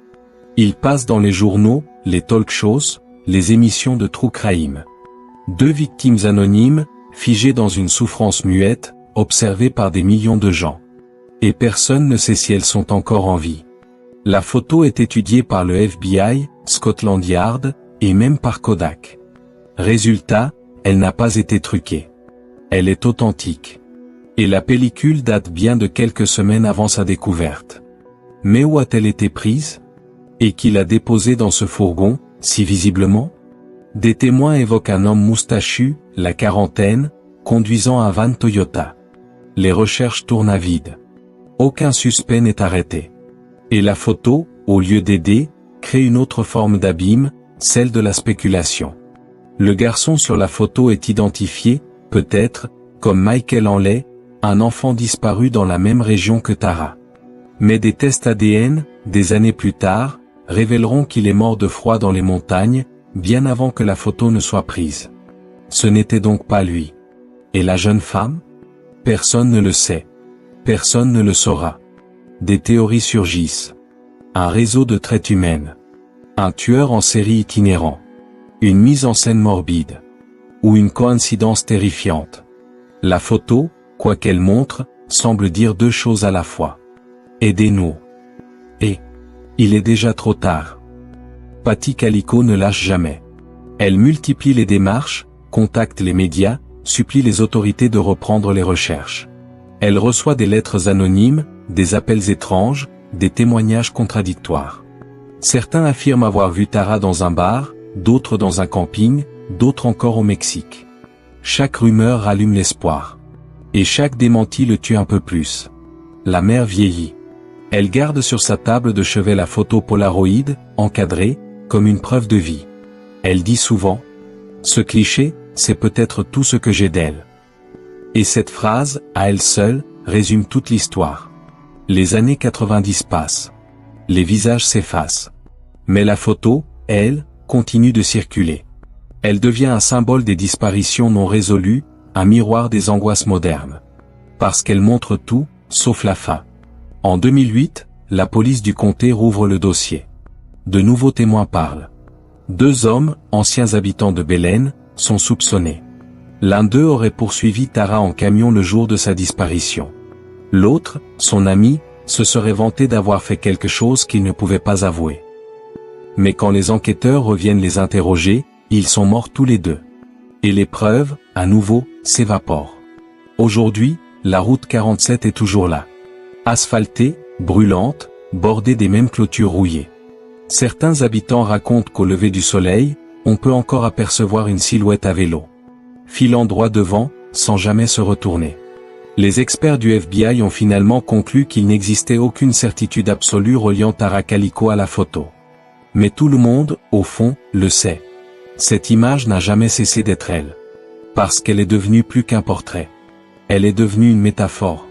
Il passe dans les journaux, les talk-shows, les émissions de True Crime. Deux victimes anonymes, figées dans une souffrance muette, observées par des millions de gens. Et personne ne sait si elles sont encore en vie. La photo est étudiée par le FBI, Scotland Yard, et même par Kodak. Résultat, elle n'a pas été truquée. Elle est authentique. Et la pellicule date bien de quelques semaines avant sa découverte. Mais où a-t-elle été prise? Et qui l'a déposée dans ce fourgon, si visiblement? Des témoins évoquent un homme moustachu, la quarantaine, conduisant un van Toyota. Les recherches tournent à vide. Aucun suspect n'est arrêté. Et la photo, au lieu d'aider, crée une autre forme d'abîme, celle de la spéculation. Le garçon sur la photo est identifié, peut-être, comme Michael Hanley, un enfant disparu dans la même région que Tara. Mais des tests ADN, des années plus tard, révéleront qu'il est mort de froid dans les montagnes, bien avant que la photo ne soit prise. Ce n'était donc pas lui. Et la jeune femme? Personne ne le sait. Personne ne le saura. Des théories surgissent. Un réseau de traite humaine. Un tueur en série itinérant. Une mise en scène morbide. Ou une coïncidence terrifiante. La photo, quoi qu'elle montre, semble dire deux choses à la fois. Aidez-nous. Et il est déjà trop tard. Patti Calico ne lâche jamais. Elle multiplie les démarches, contacte les médias, supplie les autorités de reprendre les recherches. Elle reçoit des lettres anonymes, des appels étranges, des témoignages contradictoires. Certains affirment avoir vu Tara dans un bar, d'autres dans un camping, d'autres encore au Mexique. Chaque rumeur rallume l'espoir. Et chaque démenti le tue un peu plus. La mère vieillit. Elle garde sur sa table de chevet la photo Polaroid, encadrée, comme une preuve de vie. Elle dit souvent « Ce cliché, c'est peut-être tout ce que j'ai d'elle. » Et cette phrase, à elle seule, résume toute l'histoire. Les années 90 passent. Les visages s'effacent. Mais la photo, elle, continue de circuler. Elle devient un symbole des disparitions non résolues, un miroir des angoisses modernes. Parce qu'elle montre tout, sauf la fin. En 2008, la police du comté rouvre le dossier. De nouveaux témoins parlent. Deux hommes, anciens habitants de Belen, sont soupçonnés. L'un d'eux aurait poursuivi Tara en camion le jour de sa disparition. L'autre, son ami, se serait vanté d'avoir fait quelque chose qu'il ne pouvait pas avouer. Mais quand les enquêteurs reviennent les interroger, ils sont morts tous les deux. Et les preuves, à nouveau, s'évaporent. Aujourd'hui, la route 47 est toujours là. Asphaltée, brûlante, bordée des mêmes clôtures rouillées. Certains habitants racontent qu'au lever du soleil, on peut encore apercevoir une silhouette à vélo. Filant droit devant, sans jamais se retourner. Les experts du FBI ont finalement conclu qu'il n'existait aucune certitude absolue reliant Tara Calico à la photo. Mais tout le monde, au fond, le sait. Cette image n'a jamais cessé d'être elle. Parce qu'elle est devenue plus qu'un portrait. Elle est devenue une métaphore.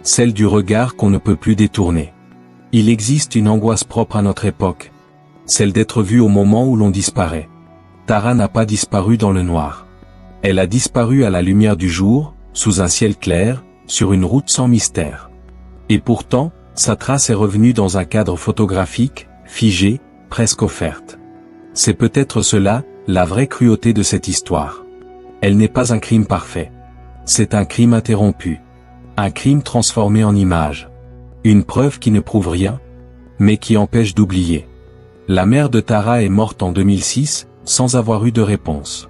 Celle du regard qu'on ne peut plus détourner. Il existe une angoisse propre à notre époque. Celle d'être vue au moment où l'on disparaît. Tara n'a pas disparu dans le noir. Elle a disparu à la lumière du jour, sous un ciel clair, sur une route sans mystère. Et pourtant, sa trace est revenue dans un cadre photographique, figé, presque offerte. C'est peut-être cela, la vraie cruauté de cette histoire. Elle n'est pas un crime parfait. C'est un crime interrompu. Un crime transformé en image. Une preuve qui ne prouve rien, mais qui empêche d'oublier. La mère de Tara est morte en 2006, sans avoir eu de réponse.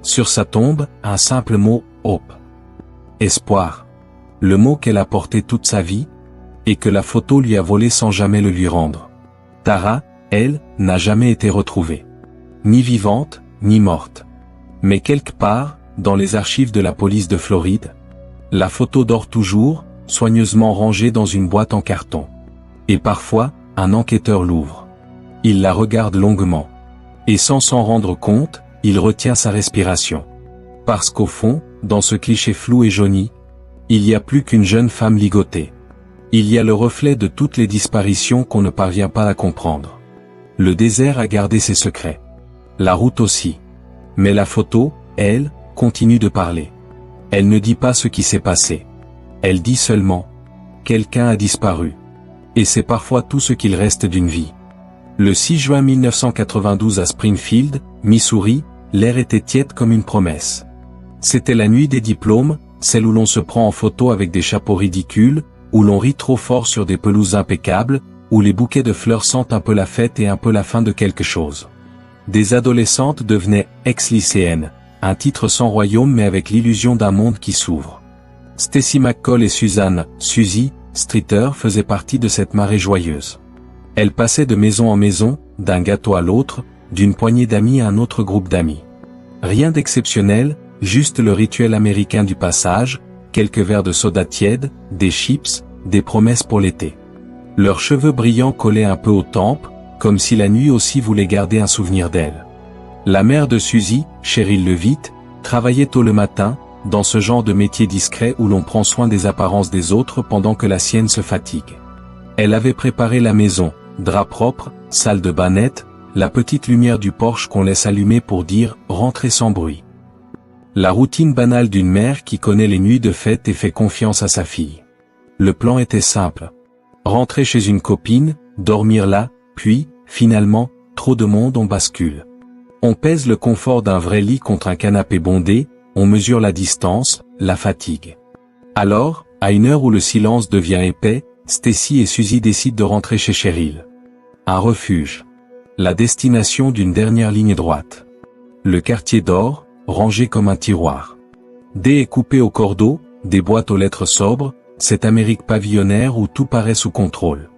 Sur sa tombe, un simple mot, hope. Espoir. Le mot qu'elle a porté toute sa vie, et que la photo lui a volé sans jamais le lui rendre. Tara, elle, n'a jamais été retrouvée. Ni vivante, ni morte. Mais quelque part, dans les archives de la police de Floride, la photo dort toujours, soigneusement rangée dans une boîte en carton. Et parfois, un enquêteur l'ouvre. Il la regarde longuement. Et sans s'en rendre compte, il retient sa respiration. Parce qu'au fond, dans ce cliché flou et jauni, il n'y a plus qu'une jeune femme ligotée. Il y a le reflet de toutes les disparitions qu'on ne parvient pas à comprendre. Le désert a gardé ses secrets. La route aussi. Mais la photo, elle, continue de parler. Elle ne dit pas ce qui s'est passé. Elle dit seulement « Quelqu'un a disparu ». Et c'est parfois tout ce qu'il reste d'une vie. Le 6 juin 1992 à Springfield, Missouri, l'air était tiède comme une promesse. C'était la nuit des diplômes, celle où l'on se prend en photo avec des chapeaux ridicules, où l'on rit trop fort sur des pelouses impeccables, où les bouquets de fleurs sentent un peu la fête et un peu la fin de quelque chose. Des adolescentes devenaient ex-lycéennes, un titre sans royaume mais avec l'illusion d'un monde qui s'ouvre. Stacy McCall et Susie Streeter faisaient partie de cette marée joyeuse. Elles passaient de maison en maison, d'un gâteau à l'autre, d'une poignée d'amis à un autre groupe d'amis. Rien d'exceptionnel, juste le rituel américain du passage, quelques verres de soda tiède, des chips, des promesses pour l'été. Leurs cheveux brillants collaient un peu aux tempes, comme si la nuit aussi voulait garder un souvenir d'elle. La mère de Susie, Cheryl Levitt, travaillait tôt le matin, dans ce genre de métier discret où l'on prend soin des apparences des autres pendant que la sienne se fatigue. Elle avait préparé la maison, drap propre, salle de bain nette, la petite lumière du porche qu'on laisse allumer pour dire « rentrez sans bruit ». La routine banale d'une mère qui connaît les nuits de fête et fait confiance à sa fille. Le plan était simple. Rentrer chez une copine, dormir là, puis, finalement, trop de monde on bascule. On pèse le confort d'un vrai lit contre un canapé bondé, on mesure la distance, la fatigue. Alors, à une heure où le silence devient épais, Stacy et Susie décident de rentrer chez Cheryl. Un refuge. La destination d'une dernière ligne droite. Le quartier d'or, rangé comme un tiroir. Dés est coupé au cordeau, des boîtes aux lettres sobres, cette Amérique pavillonnaire où tout paraît sous contrôle.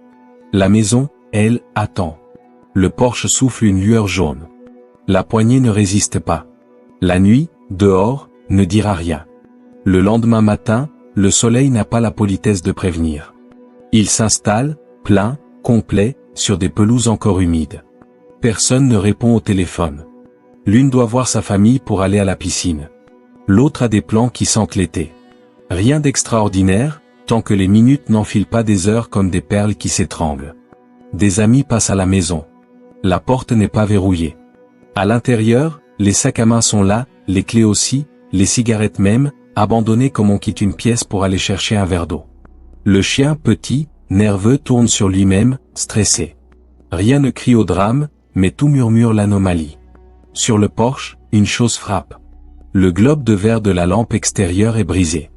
La maison, elle, attend. Le porche souffle une lueur jaune. La poignée ne résiste pas. La nuit, dehors, ne dira rien. Le lendemain matin, le soleil n'a pas la politesse de prévenir. Il s'installe, plein, complet, sur des pelouses encore humides. Personne ne répond au téléphone. L'une doit voir sa famille pour aller à la piscine. L'autre a des plans qui sentent l'été. Rien d'extraordinaire, tant que les minutes n'enfilent pas des heures comme des perles qui s'étranglent. Des amis passent à la maison. La porte n'est pas verrouillée. À l'intérieur, les sacs à main sont là, les clés aussi, les cigarettes même, abandonnées comme on quitte une pièce pour aller chercher un verre d'eau. Le chien, petit, nerveux, tourne sur lui-même, stressé. Rien ne crie au drame, mais tout murmure l'anomalie. Sur le porche, une chose frappe. Le globe de verre de la lampe extérieure est brisé.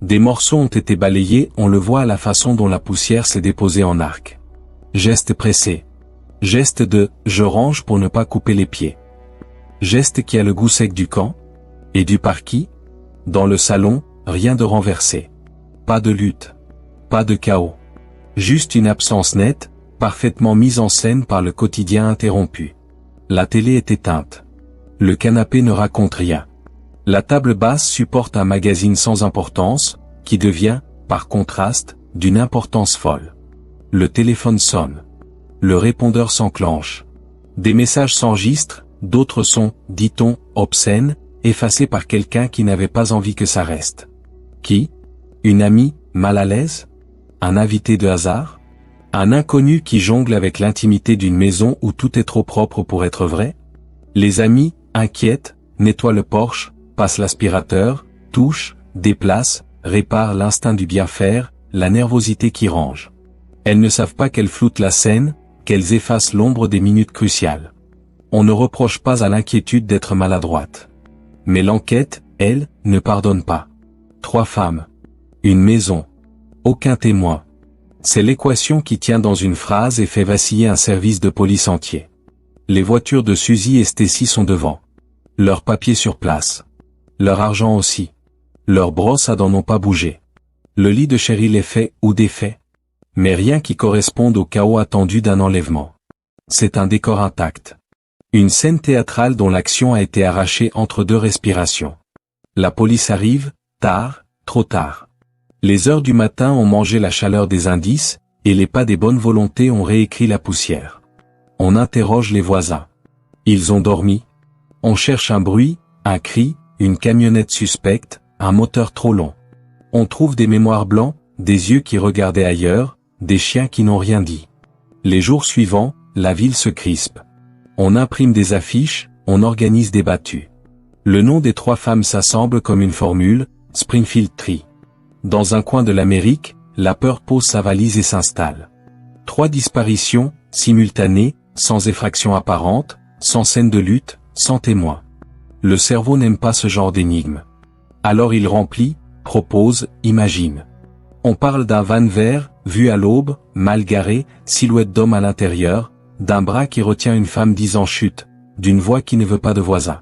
Des morceaux ont été balayés, on le voit à la façon dont la poussière s'est déposée en arc. Geste pressé. Geste de « je range pour ne pas couper les pieds ». Geste qui a le goût sec du camp. Et du par qui? Dans le salon, rien de renversé. Pas de lutte. Pas de chaos. Juste une absence nette, parfaitement mise en scène par le quotidien interrompu. La télé est éteinte. Le canapé ne raconte rien. La table basse supporte un magazine sans importance, qui devient, par contraste, d'une importance folle. Le téléphone sonne. Le répondeur s'enclenche. Des messages s'enregistrent, d'autres sont, dit-on, obscènes, effacés par quelqu'un qui n'avait pas envie que ça reste. Qui? Une amie, mal à l'aise? Un invité de hasard? Un inconnu qui jongle avec l'intimité d'une maison où tout est trop propre pour être vrai? Les amis, inquiètent, nettoient le porche, passent l'aspirateur, touchent, déplacent, réparent l'instinct du bien faire, la nervosité qui range. Elles ne savent pas qu'elles floutent la scène, qu'elles effacent l'ombre des minutes cruciales. On ne reproche pas à l'inquiétude d'être maladroite. Mais l'enquête, elle, ne pardonne pas. 3 femmes. Une maison. Aucun témoin. C'est l'équation qui tient dans une phrase et fait vaciller un service de police entier. Les voitures de Suzy et Stacy sont devant. Leurs papiers sur place. Leur argent aussi. Leurs brosses à dents n'ont pas bougé. Le lit de Cheryl est fait ou défait. Mais rien qui corresponde au chaos attendu d'un enlèvement. C'est un décor intact. Une scène théâtrale dont l'action a été arrachée entre 2 respirations. La police arrive, tard, trop tard. Les heures du matin ont mangé la chaleur des indices, et les pas des bonnes volontés ont réécrit la poussière. On interroge les voisins. Ils ont dormi. On cherche un bruit, un cri, une camionnette suspecte, un moteur trop long. On trouve des mémoires blancs, des yeux qui regardaient ailleurs, des chiens qui n'ont rien dit. Les jours suivants, la ville se crispe. On imprime des affiches, on organise des battues. Le nom des 3 femmes s'assemble comme une formule, Springfield Tree. Dans un coin de l'Amérique, la peur pose sa valise et s'installe. 3 disparitions, simultanées, sans effraction apparente, sans scène de lutte, sans témoin. Le cerveau n'aime pas ce genre d'énigme. Alors il remplit, propose, imagine. On parle d'un van vert, vu à l'aube, mal garé, silhouette d'homme à l'intérieur, d'un bras qui retient une femme disant chut, d'une voix qui ne veut pas de voisin.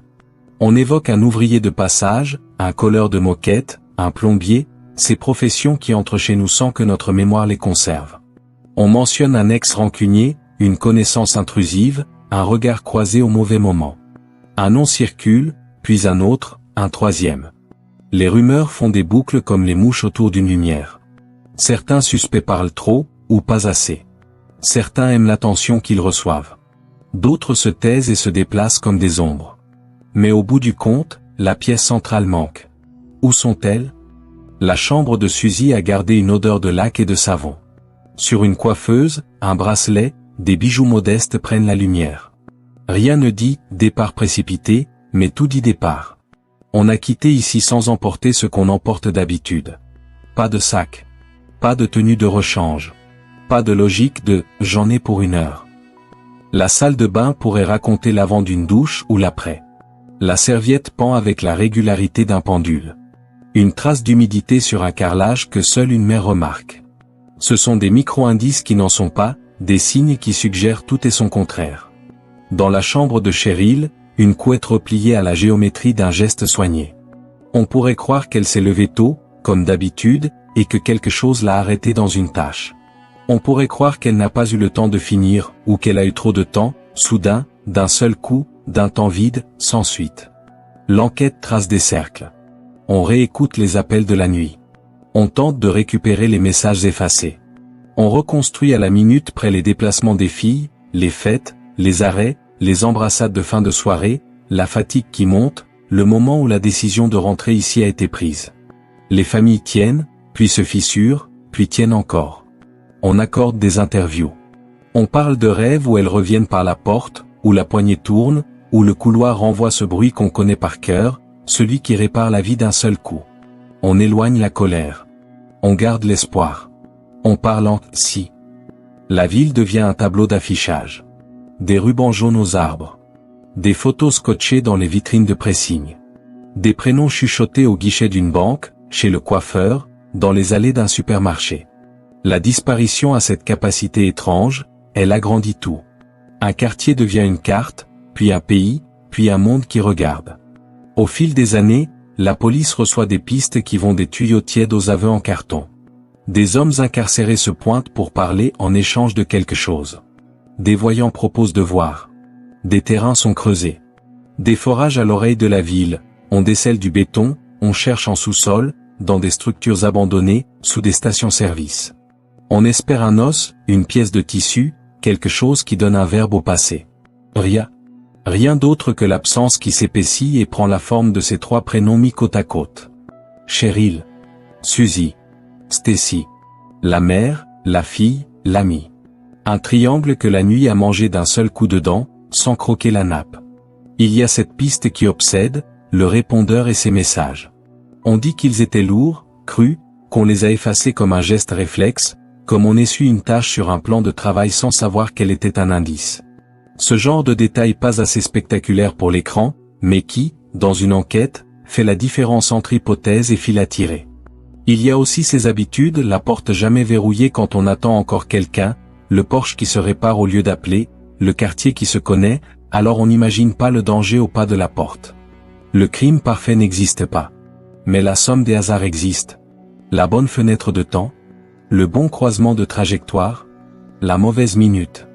On évoque un ouvrier de passage, un colleur de moquette, un plombier, ces professions qui entrent chez nous sans que notre mémoire les conserve. On mentionne un ex rancunier, une connaissance intrusive, un regard croisé au mauvais moment. Un nom circule, puis un autre, un troisième. Les rumeurs font des boucles comme les mouches autour d'une lumière. Certains suspects parlent trop, ou pas assez. Certains aiment l'attention qu'ils reçoivent. D'autres se taisent et se déplacent comme des ombres. Mais au bout du compte, la pièce centrale manque. Où sont-elles? La chambre de Suzy a gardé une odeur de laque et de savon. Sur une coiffeuse, un bracelet, des bijoux modestes prennent la lumière. Rien ne dit « départ précipité », mais tout dit départ. On a quitté ici sans emporter ce qu'on emporte d'habitude. Pas de sac. Pas de tenue de rechange. Pas de logique de « j'en ai pour 1 heure ». La salle de bain pourrait raconter l'avant d'une douche ou l'après. La serviette pend avec la régularité d'un pendule. Une trace d'humidité sur un carrelage que seule une mère remarque. Ce sont des micro-indices qui n'en sont pas, des signes qui suggèrent tout et son contraire. Dans la chambre de Cheryl, une couette repliée à la géométrie d'un geste soigné. On pourrait croire qu'elle s'est levée tôt, comme d'habitude, et que quelque chose l'a arrêtée dans une tâche. On pourrait croire qu'elle n'a pas eu le temps de finir, ou qu'elle a eu trop de temps, soudain, d'un seul coup, d'un temps vide, sans suite. L'enquête trace des cercles. On réécoute les appels de la nuit. On tente de récupérer les messages effacés. On reconstruit à la minute près les déplacements des filles, les fêtes, les arrêts, les embrassades de fin de soirée, la fatigue qui monte, le moment où la décision de rentrer ici a été prise. Les familles tiennent, puis se fissurent, puis tiennent encore. On accorde des interviews. On parle de rêves où elles reviennent par la porte, où la poignée tourne, où le couloir renvoie ce bruit qu'on connaît par cœur, celui qui répare la vie d'un seul coup. On éloigne la colère. On garde l'espoir. On parle en « si ». La ville devient un tableau d'affichage. Des rubans jaunes aux arbres. Des photos scotchées dans les vitrines de pressing. Des prénoms chuchotés au guichet d'une banque, chez le coiffeur, dans les allées d'un supermarché. La disparition a cette capacité étrange, elle agrandit tout. Un quartier devient une carte, puis un pays, puis un monde qui regarde. Au fil des années, la police reçoit des pistes qui vont des tuyaux tièdes aux aveux en carton. Des hommes incarcérés se pointent pour parler en échange de quelque chose. Des voyants proposent de voir. Des terrains sont creusés. Des forages à l'oreille de la ville, on décèle du béton, on cherche en sous-sol, dans des structures abandonnées, sous des stations-service. On espère un os, une pièce de tissu, quelque chose qui donne un verbe au passé. Rien. Rien d'autre que l'absence qui s'épaissit et prend la forme de ces 3 prénoms mis côte à côte. Cheryl. Suzy. Stacy. La mère, la fille, l'amie. Un triangle que la nuit a mangé d'un seul coup de dent, sans croquer la nappe. Il y a cette piste qui obsède, le répondeur et ses messages. On dit qu'ils étaient lourds, crus, qu'on les a effacés comme un geste réflexe, comme on essuie une tâche sur un plan de travail sans savoir qu'elle était un indice. Ce genre de détail pas assez spectaculaire pour l'écran, mais qui, dans une enquête, fait la différence entre hypothèse et fil à tirer. Il y a aussi ces habitudes, la porte jamais verrouillée quand on attend encore quelqu'un, le Porsche qui se répare au lieu d'appeler, le quartier qui se connaît, alors on n'imagine pas le danger au pas de la porte. Le crime parfait n'existe pas. Mais la somme des hasards existe. La bonne fenêtre de temps, le bon croisement de trajectoire, la mauvaise minute.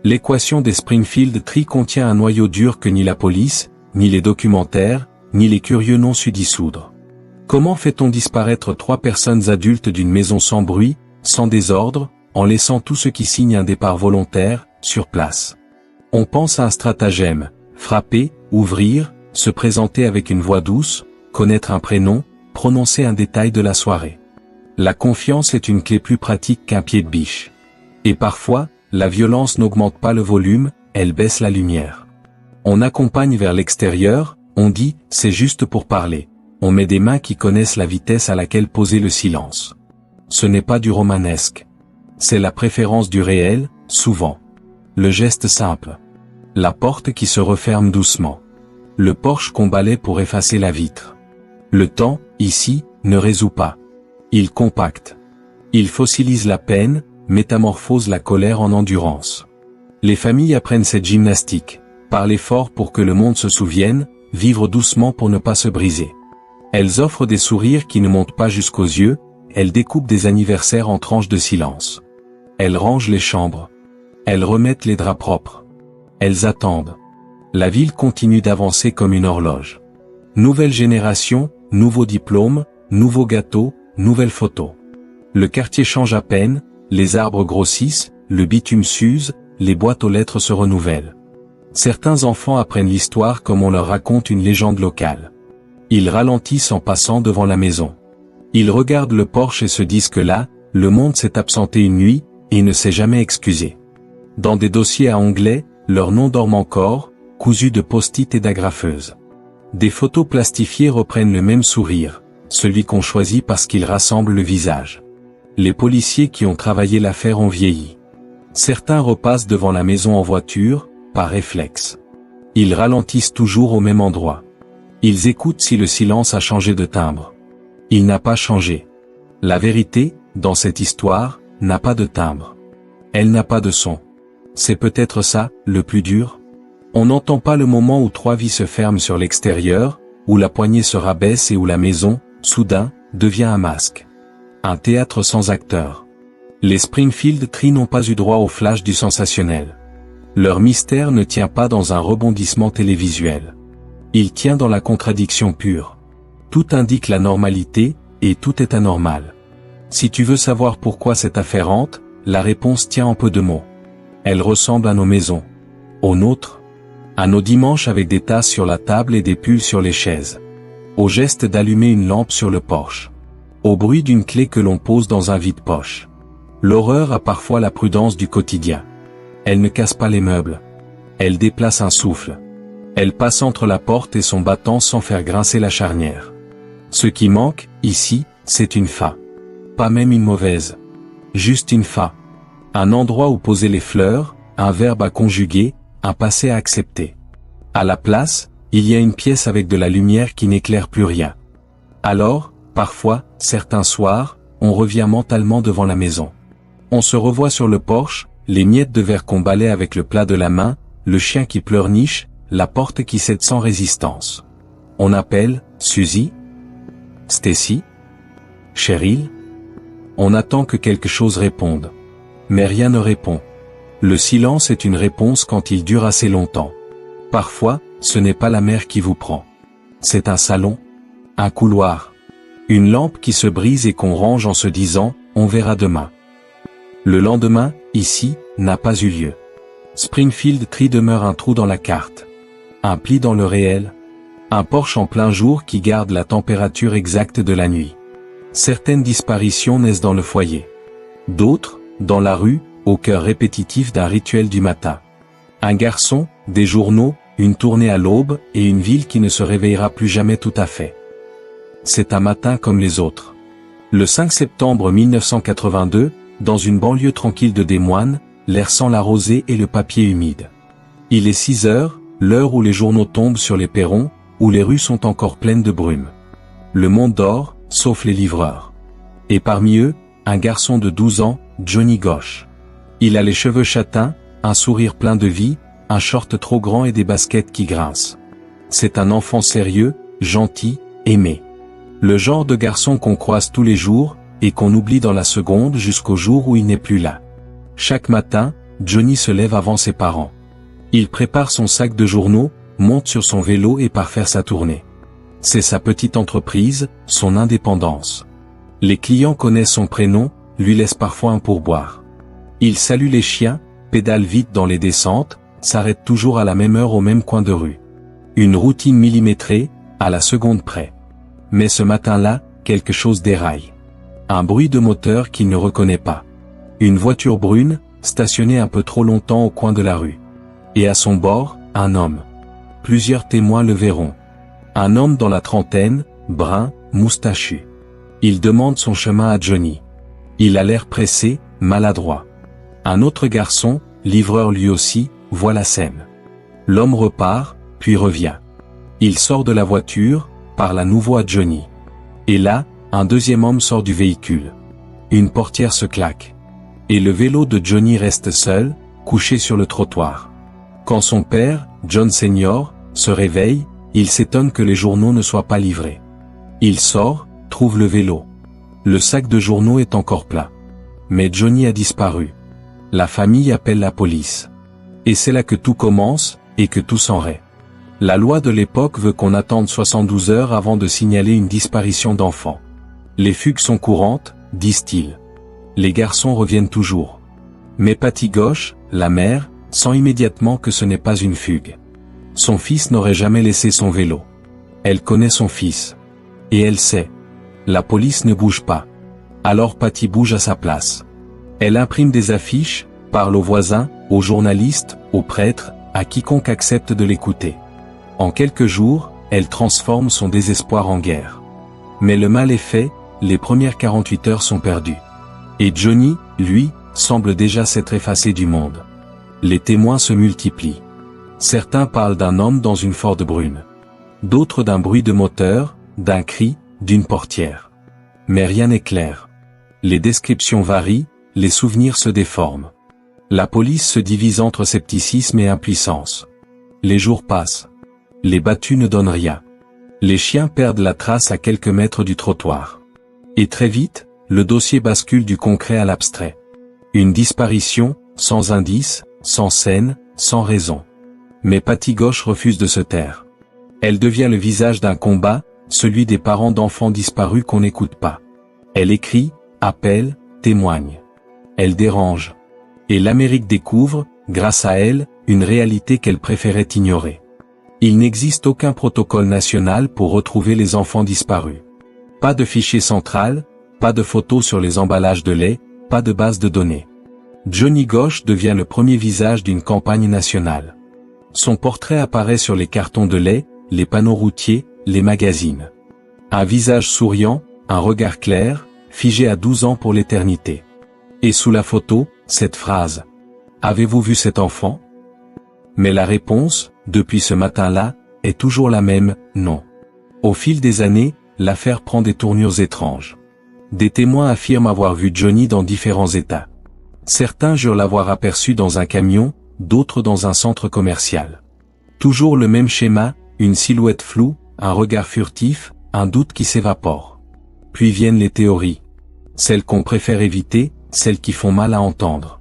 L'équation des Springfield Tree contient un noyau dur que ni la police, ni les documentaires, ni les curieux n'ont su dissoudre. Comment fait-on disparaître 3 personnes adultes d'une maison sans bruit, sans désordre, en laissant tous ceux qui signent un départ volontaire, sur place? On pense à un stratagème, frapper, ouvrir, se présenter avec une voix douce, connaître un prénom, prononcer un détail de la soirée. La confiance est une clé plus pratique qu'un pied de biche. Et parfois, la violence n'augmente pas le volume, elle baisse la lumière. On accompagne vers l'extérieur, on dit, c'est juste pour parler. On met des mains qui connaissent la vitesse à laquelle poser le silence. Ce n'est pas du romanesque. C'est la préférence du réel, souvent. Le geste simple. La porte qui se referme doucement. Le Porsche qu'on balaie pour effacer la vitre. Le temps, ici, ne résout pas. Il compacte. Il fossilise la peine, métamorphose la colère en endurance. Les familles apprennent cette gymnastique. Parler fort pour que le monde se souvienne, vivre doucement pour ne pas se briser. Elles offrent des sourires qui ne montent pas jusqu'aux yeux, elles découpent des anniversaires en tranches de silence. Elles rangent les chambres. Elles remettent les draps propres. Elles attendent. La ville continue d'avancer comme une horloge. Nouvelle génération, nouveau diplôme, nouveau gâteau, nouvelle photo. Le quartier change à peine, les arbres grossissent, le bitume s'use, les boîtes aux lettres se renouvellent. Certains enfants apprennent l'histoire comme on leur raconte une légende locale. Ils ralentissent en passant devant la maison. Ils regardent le Porsche et se disent que là, le monde s'est absenté une nuit, et ne s'est jamais excusé. Dans des dossiers à onglets, leurs noms dorment encore, cousus de post-it et d'agrafeuses. Des photos plastifiées reprennent le même sourire, celui qu'on choisit parce qu'il rassemble le visage. Les policiers qui ont travaillé l'affaire ont vieilli. Certains repassent devant la maison en voiture, par réflexe. Ils ralentissent toujours au même endroit. Ils écoutent si le silence a changé de timbre. Il n'a pas changé. La vérité, dans cette histoire, n'a pas de timbre. Elle n'a pas de son. C'est peut-être ça, le plus dur. On n'entend pas le moment où 3 vies se ferment sur l'extérieur, où la poignée se rabaisse et où la maison, soudain, devient un masque. Un théâtre sans acteurs. Les Springfield Tree n'ont pas eu droit au flash du sensationnel. Leur mystère ne tient pas dans un rebondissement télévisuel. Il tient dans la contradiction pure. Tout indique la normalité, et tout est anormal. Si tu veux savoir pourquoi cette affaire hante, la réponse tient en peu de mots. Elle ressemble à nos maisons. Aux nôtres. À nos dimanches avec des tasses sur la table et des pulls sur les chaises. Au geste d'allumer une lampe sur le Porsche. Au bruit d'une clé que l'on pose dans un vide-poche. L'horreur a parfois la prudence du quotidien. Elle ne casse pas les meubles. Elle déplace un souffle. Elle passe entre la porte et son battant sans faire grincer la charnière. Ce qui manque, ici, c'est une fa. Pas même une mauvaise. Juste une fa. Un endroit où poser les fleurs, un verbe à conjuguer, un passé à accepter. À la place, il y a une pièce avec de la lumière qui n'éclaire plus rien. Alors, parfois, certains soirs, on revient mentalement devant la maison. On se revoit sur le Porsche, les miettes de verre qu'on balaie avec le plat de la main, le chien qui pleurniche, la porte qui cède sans résistance. On appelle, Suzy? Stacy? Cheryl? On attend que quelque chose réponde. Mais rien ne répond. Le silence est une réponse quand il dure assez longtemps. Parfois, ce n'est pas la mer qui vous prend. C'est un salon, un couloir, une lampe qui se brise et qu'on range en se disant, on verra demain. Le lendemain, ici, n'a pas eu lieu. Springfield Tree demeure un trou dans la carte. Un pli dans le réel. Un Porsche en plein jour qui garde la température exacte de la nuit. Certaines disparitions naissent dans le foyer. D'autres, dans la rue, au cœur répétitif d'un rituel du matin. Un garçon, des journaux, une tournée à l'aube et une ville qui ne se réveillera plus jamais tout à fait. C'est un matin comme les autres. Le 5 septembre 1982, dans une banlieue tranquille de Des Moines, l'air sent la rosée et le papier humide. Il est 6 heures, l'heure où les journaux tombent sur les perrons, où les rues sont encore pleines de brume. Le monde dort, sauf les livreurs. Et parmi eux, un garçon de 12 ans, Johnny Gosch. Il a les cheveux châtains, un sourire plein de vie, un short trop grand et des baskets qui grincent. C'est un enfant sérieux, gentil, aimé. Le genre de garçon qu'on croise tous les jours, et qu'on oublie dans la seconde jusqu'au jour où il n'est plus là. Chaque matin, Johnny se lève avant ses parents. Il prépare son sac de journaux, monte sur son vélo et part faire sa tournée. C'est sa petite entreprise, son indépendance. Les clients connaissent son prénom, lui laissent parfois un pourboire. Il salue les chiens, pédale vite dans les descentes, s'arrête toujours à la même heure au même coin de rue. Une routine millimétrée, à la seconde près. Mais ce matin-là, quelque chose déraille. Un bruit de moteur qu'il ne reconnaît pas. Une voiture brune, stationnée un peu trop longtemps au coin de la rue. Et à son bord, un homme. Plusieurs témoins le verront. Un homme dans la trentaine, brun, moustachu. Il demande son chemin à Johnny. Il a l'air pressé, maladroit. Un autre garçon, livreur lui aussi, voit la scène. L'homme repart, puis revient. Il sort de la voiture, parle à nouveau à Johnny. Et là, un deuxième homme sort du véhicule. Une portière se claque. Et le vélo de Johnny reste seul, couché sur le trottoir. Quand son père, John Senior, se réveille, il s'étonne que les journaux ne soient pas livrés. Il sort, trouve le vélo. Le sac de journaux est encore plein. Mais Johnny a disparu. La famille appelle la police. Et c'est là que tout commence, et que tout s'enraie. La loi de l'époque veut qu'on attende 72 heures avant de signaler une disparition d'enfant. Les fugues sont courantes, disent-ils. Les garçons reviennent toujours. Mais Patty Gosch, la mère, sent immédiatement que ce n'est pas une fugue. Son fils n'aurait jamais laissé son vélo. Elle connaît son fils. Et elle sait. La police ne bouge pas. Alors Patty bouge à sa place. Elle imprime des affiches, parle aux voisins, aux journalistes, aux prêtres, à quiconque accepte de l'écouter. En quelques jours, elle transforme son désespoir en guerre. Mais le mal est fait, les premières 48 heures sont perdues. Et Johnny, lui, semble déjà s'être effacé du monde. Les témoins se multiplient. Certains parlent d'un homme dans une Ford brune. D'autres d'un bruit de moteur, d'un cri, d'une portière. Mais rien n'est clair. Les descriptions varient, les souvenirs se déforment. La police se divise entre scepticisme et impuissance. Les jours passent. Les battus ne donnent rien. Les chiens perdent la trace à quelques mètres du trottoir. Et très vite, le dossier bascule du concret à l'abstrait. Une disparition, sans indice, sans scène, sans raison. Mais Patty Gosch refuse de se taire. Elle devient le visage d'un combat, celui des parents d'enfants disparus qu'on n'écoute pas. Elle écrit, appelle, témoigne. Elle dérange. Et l'Amérique découvre, grâce à elle, une réalité qu'elle préférait ignorer. Il n'existe aucun protocole national pour retrouver les enfants disparus. Pas de fichier central, pas de photos sur les emballages de lait, pas de base de données. Johnny Gosch devient le premier visage d'une campagne nationale. Son portrait apparaît sur les cartons de lait, les panneaux routiers, les magazines. Un visage souriant, un regard clair, figé à 12 ans pour l'éternité. Et sous la photo, cette phrase. Avez-vous vu cet enfant? Mais la réponse, depuis ce matin-là, est toujours la même, non. Au fil des années, l'affaire prend des tournures étranges. Des témoins affirment avoir vu Johnny dans différents états. Certains jurent l'avoir aperçu dans un camion, d'autres dans un centre commercial. Toujours le même schéma, une silhouette floue, un regard furtif, un doute qui s'évapore. Puis viennent les théories. Celles qu'on préfère éviter, celles qui font mal à entendre.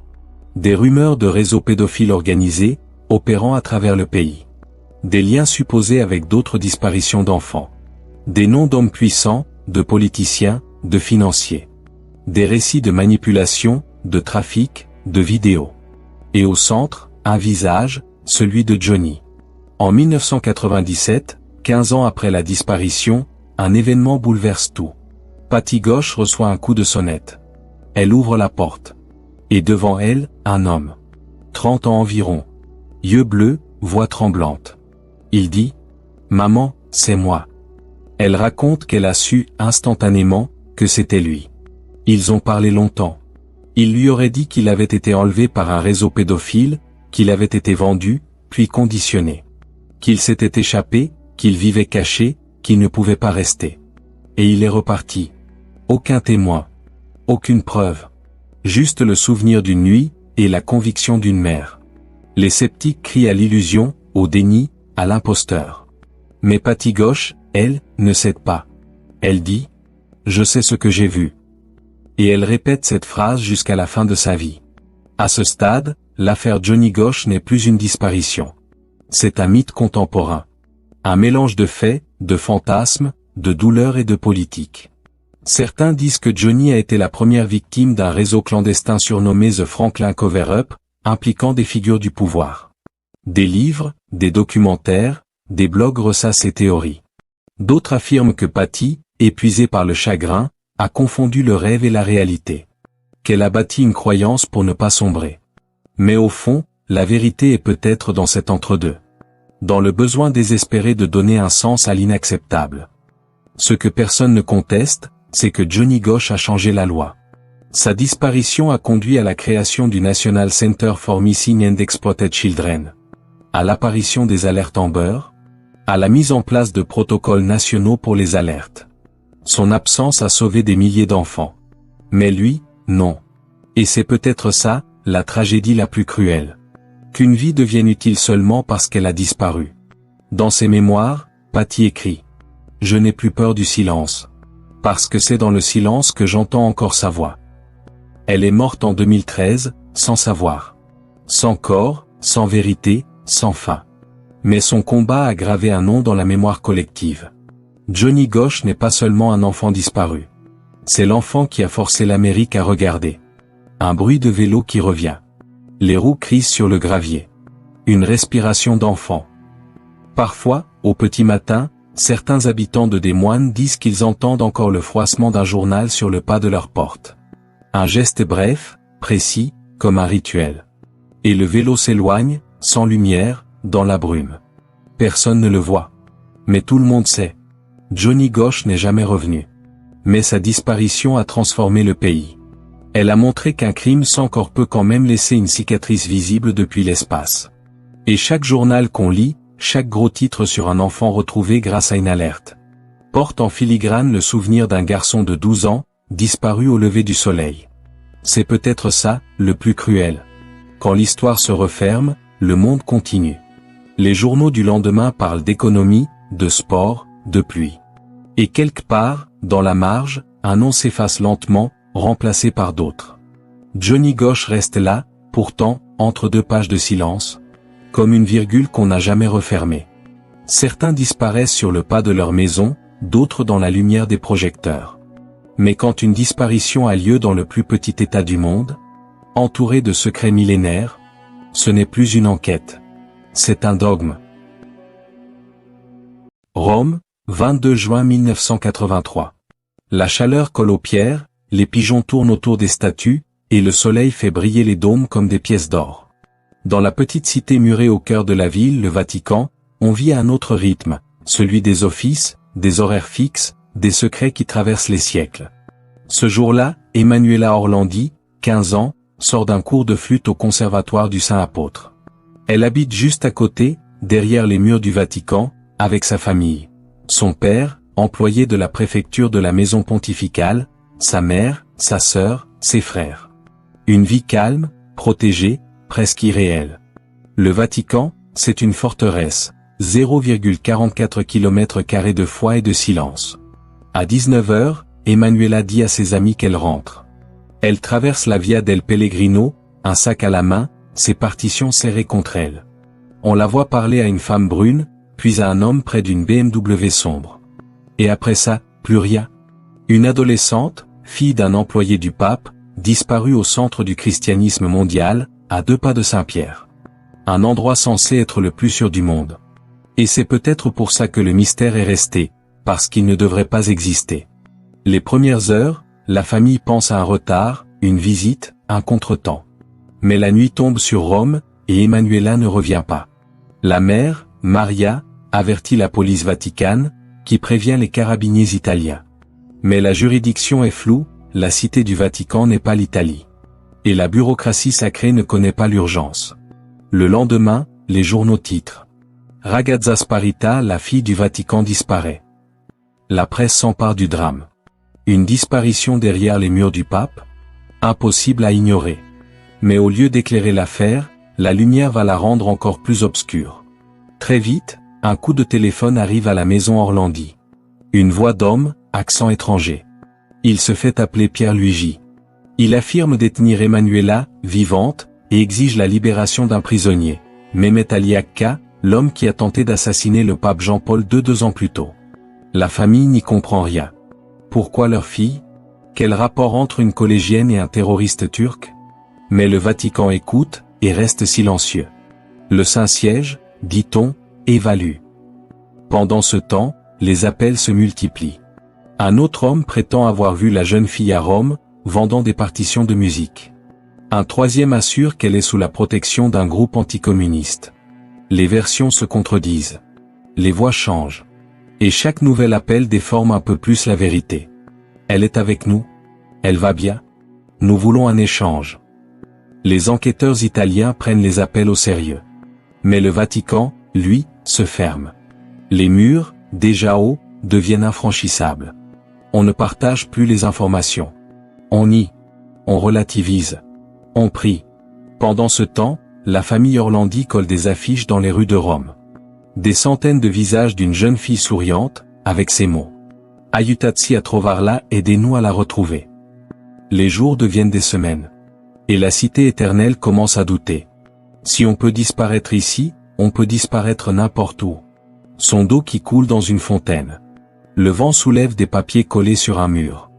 Des rumeurs de réseaux pédophiles organisés, opérant à travers le pays. Des liens supposés avec d'autres disparitions d'enfants. Des noms d'hommes puissants, de politiciens, de financiers. Des récits de manipulation, de trafic, de vidéos. Et au centre, un visage, celui de Johnny. En 1997, 15 ans après la disparition, un événement bouleverse tout. Patty Ghosh reçoit un coup de sonnette. Elle ouvre la porte. Et devant elle, un homme. 30 ans environ. Yeux bleus, voix tremblante. Il dit « Maman, c'est moi ». Elle raconte qu'elle a su, instantanément, que c'était lui. Ils ont parlé longtemps. Il lui aurait dit qu'il avait été enlevé par un réseau pédophile, qu'il avait été vendu, puis conditionné. Qu'il s'était échappé, qu'il vivait caché, qu'il ne pouvait pas rester. Et il est reparti. Aucun témoin. Aucune preuve. Juste le souvenir d'une nuit, et la conviction d'une mère. Les sceptiques crient à l'illusion, au déni, à l'imposteur. Mais Patty Ghosh, elle, ne cède pas. Elle dit « Je sais ce que j'ai vu ». Et elle répète cette phrase jusqu'à la fin de sa vie. À ce stade, l'affaire Johnny Ghosh n'est plus une disparition. C'est un mythe contemporain. Un mélange de faits, de fantasmes, de douleurs et de politique. Certains disent que Johnny a été la première victime d'un réseau clandestin surnommé The Franklin Cover-Up, impliquant des figures du pouvoir. Des livres, des documentaires, des blogs ressassent ces théories. D'autres affirment que Patty, épuisée par le chagrin, a confondu le rêve et la réalité. Qu'elle a bâti une croyance pour ne pas sombrer. Mais au fond, la vérité est peut-être dans cet entre-deux. Dans le besoin désespéré de donner un sens à l'inacceptable. Ce que personne ne conteste, c'est que Johnny Ghosh a changé la loi. Sa disparition a conduit à la création du National Center for Missing and Exploited Children. À l'apparition des alertes Amber. À la mise en place de protocoles nationaux pour les alertes. Son absence a sauvé des milliers d'enfants. Mais lui, non. Et c'est peut-être ça, la tragédie la plus cruelle. Qu'une vie devienne utile seulement parce qu'elle a disparu. Dans ses mémoires, Patty écrit « Je n'ai plus peur du silence. Parce que c'est dans le silence que j'entends encore sa voix. » Elle est morte en 2013, sans savoir. Sans corps, sans vérité, sans fin. Mais son combat a gravé un nom dans la mémoire collective. Johnny Ghosh n'est pas seulement un enfant disparu. C'est l'enfant qui a forcé l'Amérique à regarder. Un bruit de vélo qui revient. Les roues crissent sur le gravier. Une respiration d'enfant. Parfois, au petit matin, certains habitants de Des Moines disent qu'ils entendent encore le froissement d'un journal sur le pas de leur porte. Un geste bref, précis, comme un rituel. Et le vélo s'éloigne, sans lumière, dans la brume. Personne ne le voit. Mais tout le monde sait. Johnny Ghosh n'est jamais revenu. Mais sa disparition a transformé le pays. Elle a montré qu'un crime sans corps peut quand même laisser une cicatrice visible depuis l'espace. Et chaque journal qu'on lit, chaque gros titre sur un enfant retrouvé grâce à une alerte, porte en filigrane le souvenir d'un garçon de 12 ans, disparu au lever du soleil. C'est peut-être ça, le plus cruel. Quand l'histoire se referme, le monde continue. Les journaux du lendemain parlent d'économie, de sport, de pluie. Et quelque part, dans la marge, un nom s'efface lentement, remplacé par d'autres. Johnny Ghosh reste là, pourtant, entre deux pages de silence, comme une virgule qu'on n'a jamais refermée. Certains disparaissent sur le pas de leur maison, d'autres dans la lumière des projecteurs. Mais quand une disparition a lieu dans le plus petit État du monde, entouré de secrets millénaires, ce n'est plus une enquête. C'est un dogme. Rome, 22 juin 1983. La chaleur colle aux pierres, les pigeons tournent autour des statues, et le soleil fait briller les dômes comme des pièces d'or. Dans la petite cité murée au cœur de la ville, le Vatican, on vit à un autre rythme, celui des offices, des horaires fixes, des secrets qui traversent les siècles. Ce jour-là, Emanuela Orlandi, 15 ans, sort d'un cours de flûte au conservatoire du Saint-Apôtre. Elle habite juste à côté, derrière les murs du Vatican, avec sa famille. Son père, employé de la préfecture de la maison pontificale, sa mère, sa sœur, ses frères. Une vie calme, protégée, presque irréelle. Le Vatican, c'est une forteresse, 0,44 km² de foi et de silence. À 19h, Emanuela dit à ses amis qu'elle rentre. Elle traverse la Via del Pellegrino, un sac à la main, ses partitions serrées contre elle. On la voit parler à une femme brune, puis à un homme près d'une BMW sombre. Et après ça, plus rien. Une adolescente, fille d'un employé du pape, disparue au centre du christianisme mondial, à 2 pas de Saint-Pierre. Un endroit censé être le plus sûr du monde. Et c'est peut-être pour ça que le mystère est resté, parce qu'il ne devrait pas exister. Les premières heures, la famille pense à un retard, une visite, un contretemps. Mais la nuit tombe sur Rome, et Emanuela ne revient pas. La mère, Maria, avertit la police vaticane, qui prévient les carabiniers italiens. Mais la juridiction est floue, la cité du Vatican n'est pas l'Italie. Et la bureaucratie sacrée ne connaît pas l'urgence. Le lendemain, les journaux titrent. Ragazza sparita, la fille du Vatican disparaît. La presse s'empare du drame. Une disparition derrière les murs du pape? Impossible à ignorer. Mais au lieu d'éclairer l'affaire, la lumière va la rendre encore plus obscure. Très vite, un coup de téléphone arrive à la maison Orlandi. Une voix d'homme, accent étranger. Il se fait appeler Pierre Luigi. Il affirme détenir Emanuela, vivante, et exige la libération d'un prisonnier, Mehmet Ali Akka, l'homme qui a tenté d'assassiner le pape Jean-Paul II 2 ans plus tôt. La famille n'y comprend rien. Pourquoi leur fille? Quel rapport entre une collégienne et un terroriste turc? Mais le Vatican écoute, et reste silencieux. Le Saint-Siège, dit-on, évalue. Pendant ce temps, les appels se multiplient. Un autre homme prétend avoir vu la jeune fille à Rome, vendant des partitions de musique. Un troisième assure qu'elle est sous la protection d'un groupe anticommuniste. Les versions se contredisent. Les voix changent. Et chaque nouvel appel déforme un peu plus la vérité. Elle est avec nous? Elle va bien? Nous voulons un échange. Les enquêteurs italiens prennent les appels au sérieux. Mais le Vatican, lui, se ferme. Les murs, déjà hauts, deviennent infranchissables. On ne partage plus les informations. On nie. On relativise. On prie. Pendant ce temps, la famille Orlandi colle des affiches dans les rues de Rome. Des centaines de visages d'une jeune fille souriante, avec ces mots. Aiutateci a trovarla, aidez-nous à la retrouver. Les jours deviennent des semaines. Et la cité éternelle commence à douter. Si on peut disparaître ici, on peut disparaître n'importe où. Son dos qui coule dans une fontaine. Le vent soulève des papiers collés sur un mur.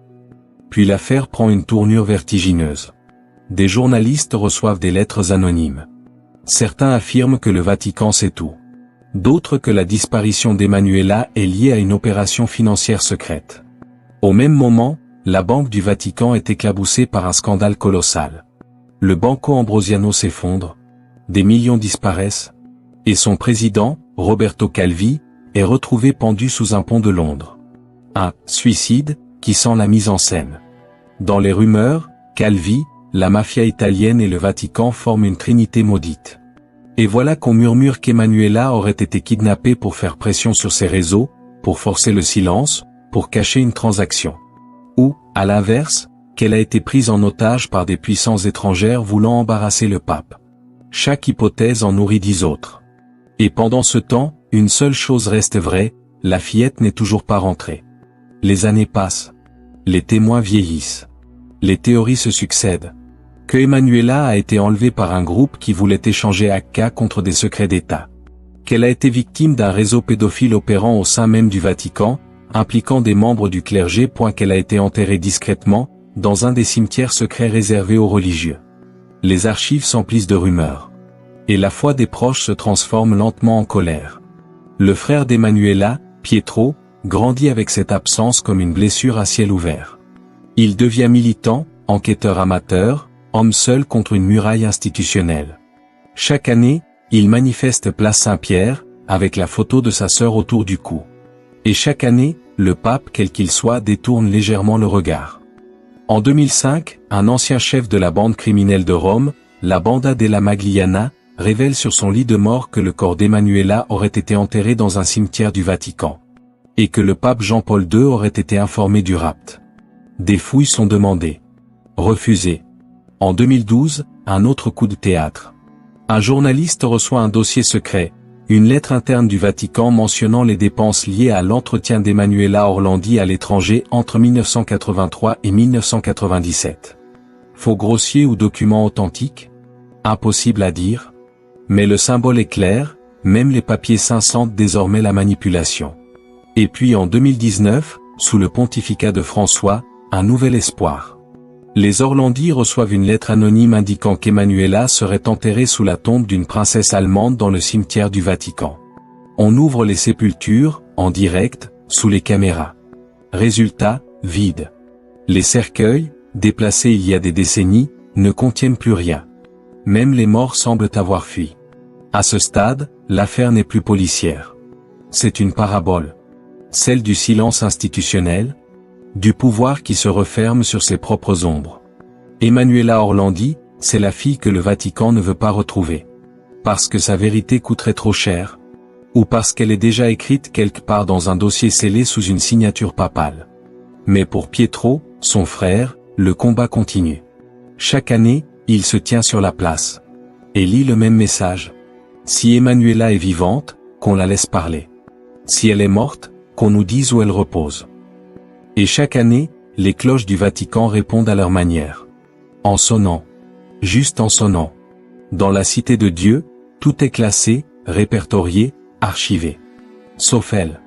Puis l'affaire prend une tournure vertigineuse. Des journalistes reçoivent des lettres anonymes. Certains affirment que le Vatican sait tout. D'autres que la disparition d'Emanuela est liée à une opération financière secrète. Au même moment, la Banque du Vatican est éclaboussée par un scandale colossal. Le Banco Ambrosiano s'effondre, des millions disparaissent, et son président, Roberto Calvi, est retrouvé pendu sous un pont de Londres. Un suicide qui sent la mise en scène. Dans les rumeurs, Calvi, la mafia italienne et le Vatican forment une trinité maudite. Et voilà qu'on murmure qu'Emanuela aurait été kidnappée pour faire pression sur ses réseaux, pour forcer le silence, pour cacher une transaction. Ou, à l'inverse, qu'elle a été prise en otage par des puissances étrangères voulant embarrasser le pape. Chaque hypothèse en nourrit 10 autres. Et pendant ce temps, une seule chose reste vraie, la fillette n'est toujours pas rentrée. Les années passent. Les témoins vieillissent. Les théories se succèdent. Que Emanuela a été enlevée par un groupe qui voulait échanger Akka contre des secrets d'État. Qu'elle a été victime d'un réseau pédophile opérant au sein même du Vatican, impliquant des membres du clergé. Qu'elle a été enterrée discrètement, dans un des cimetières secrets réservés aux religieux. Les archives s'emplissent de rumeurs. Et la foi des proches se transforme lentement en colère. Le frère d'Emanuela, Pietro, grandit avec cette absence comme une blessure à ciel ouvert. Il devient militant, enquêteur amateur, homme seul contre une muraille institutionnelle. Chaque année, il manifeste place Saint-Pierre, avec la photo de sa sœur autour du cou. Et chaque année, le pape quel qu'il soit détourne légèrement le regard. En 2005, un ancien chef de la bande criminelle de Rome, la Banda della Magliana, révèle sur son lit de mort que le corps d'Emanuela aurait été enterré dans un cimetière du Vatican. Et que le pape Jean-Paul II aurait été informé du rapt. Des fouilles sont demandées. Refusées. En 2012, un autre coup de théâtre. Un journaliste reçoit un dossier secret, une lettre interne du Vatican mentionnant les dépenses liées à l'entretien d'Emanuela Orlandi à l'étranger entre 1983 et 1997. Faux grossier ou document authentique? Impossible à dire. Mais le symbole est clair, même les papiers sentent désormais la manipulation. Et puis en 2019, sous le pontificat de François, un nouvel espoir. Les Orlandi reçoivent une lettre anonyme indiquant qu'Emanuela serait enterrée sous la tombe d'une princesse allemande dans le cimetière du Vatican. On ouvre les sépultures, en direct, sous les caméras. Résultat, vide. Les cercueils, déplacés il y a des décennies, ne contiennent plus rien. Même les morts semblent avoir fui. À ce stade, l'affaire n'est plus policière. C'est une parabole. Celle du silence institutionnel, du pouvoir qui se referme sur ses propres ombres. Emanuela Orlandi, c'est la fille que le Vatican ne veut pas retrouver. Parce que sa vérité coûterait trop cher. Ou parce qu'elle est déjà écrite quelque part dans un dossier scellé sous une signature papale. Mais pour Pietro, son frère, le combat continue. Chaque année, il se tient sur la place. Et lit le même message. Si Emanuela est vivante, qu'on la laisse parler. Si elle est morte, qu'on nous dise où elle repose. Et chaque année, les cloches du Vatican répondent à leur manière. En sonnant. Juste en sonnant. Dans la cité de Dieu, tout est classé, répertorié, archivé. Sauf elle.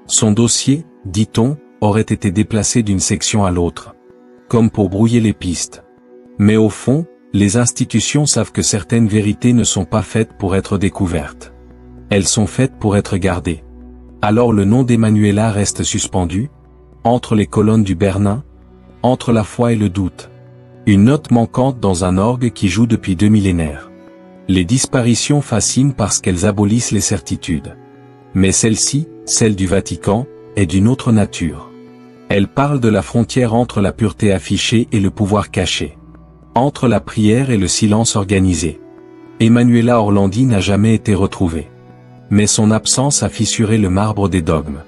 Son dossier, dit-on, aurait été déplacé d'une section à l'autre. Comme pour brouiller les pistes. Mais au fond, les institutions savent que certaines vérités ne sont pas faites pour être découvertes. Elles sont faites pour être gardées. Alors le nom d'Emanuela reste suspendu, entre les colonnes du Bernin, entre la foi et le doute. Une note manquante dans un orgue qui joue depuis 2 millénaires. Les disparitions fascinent parce qu'elles abolissent les certitudes. Mais celle-ci, celle du Vatican, est d'une autre nature. Elle parle de la frontière entre la pureté affichée et le pouvoir caché. Entre la prière et le silence organisé. Emanuela Orlandi n'a jamais été retrouvée. Mais son absence a fissuré le marbre des dogmes.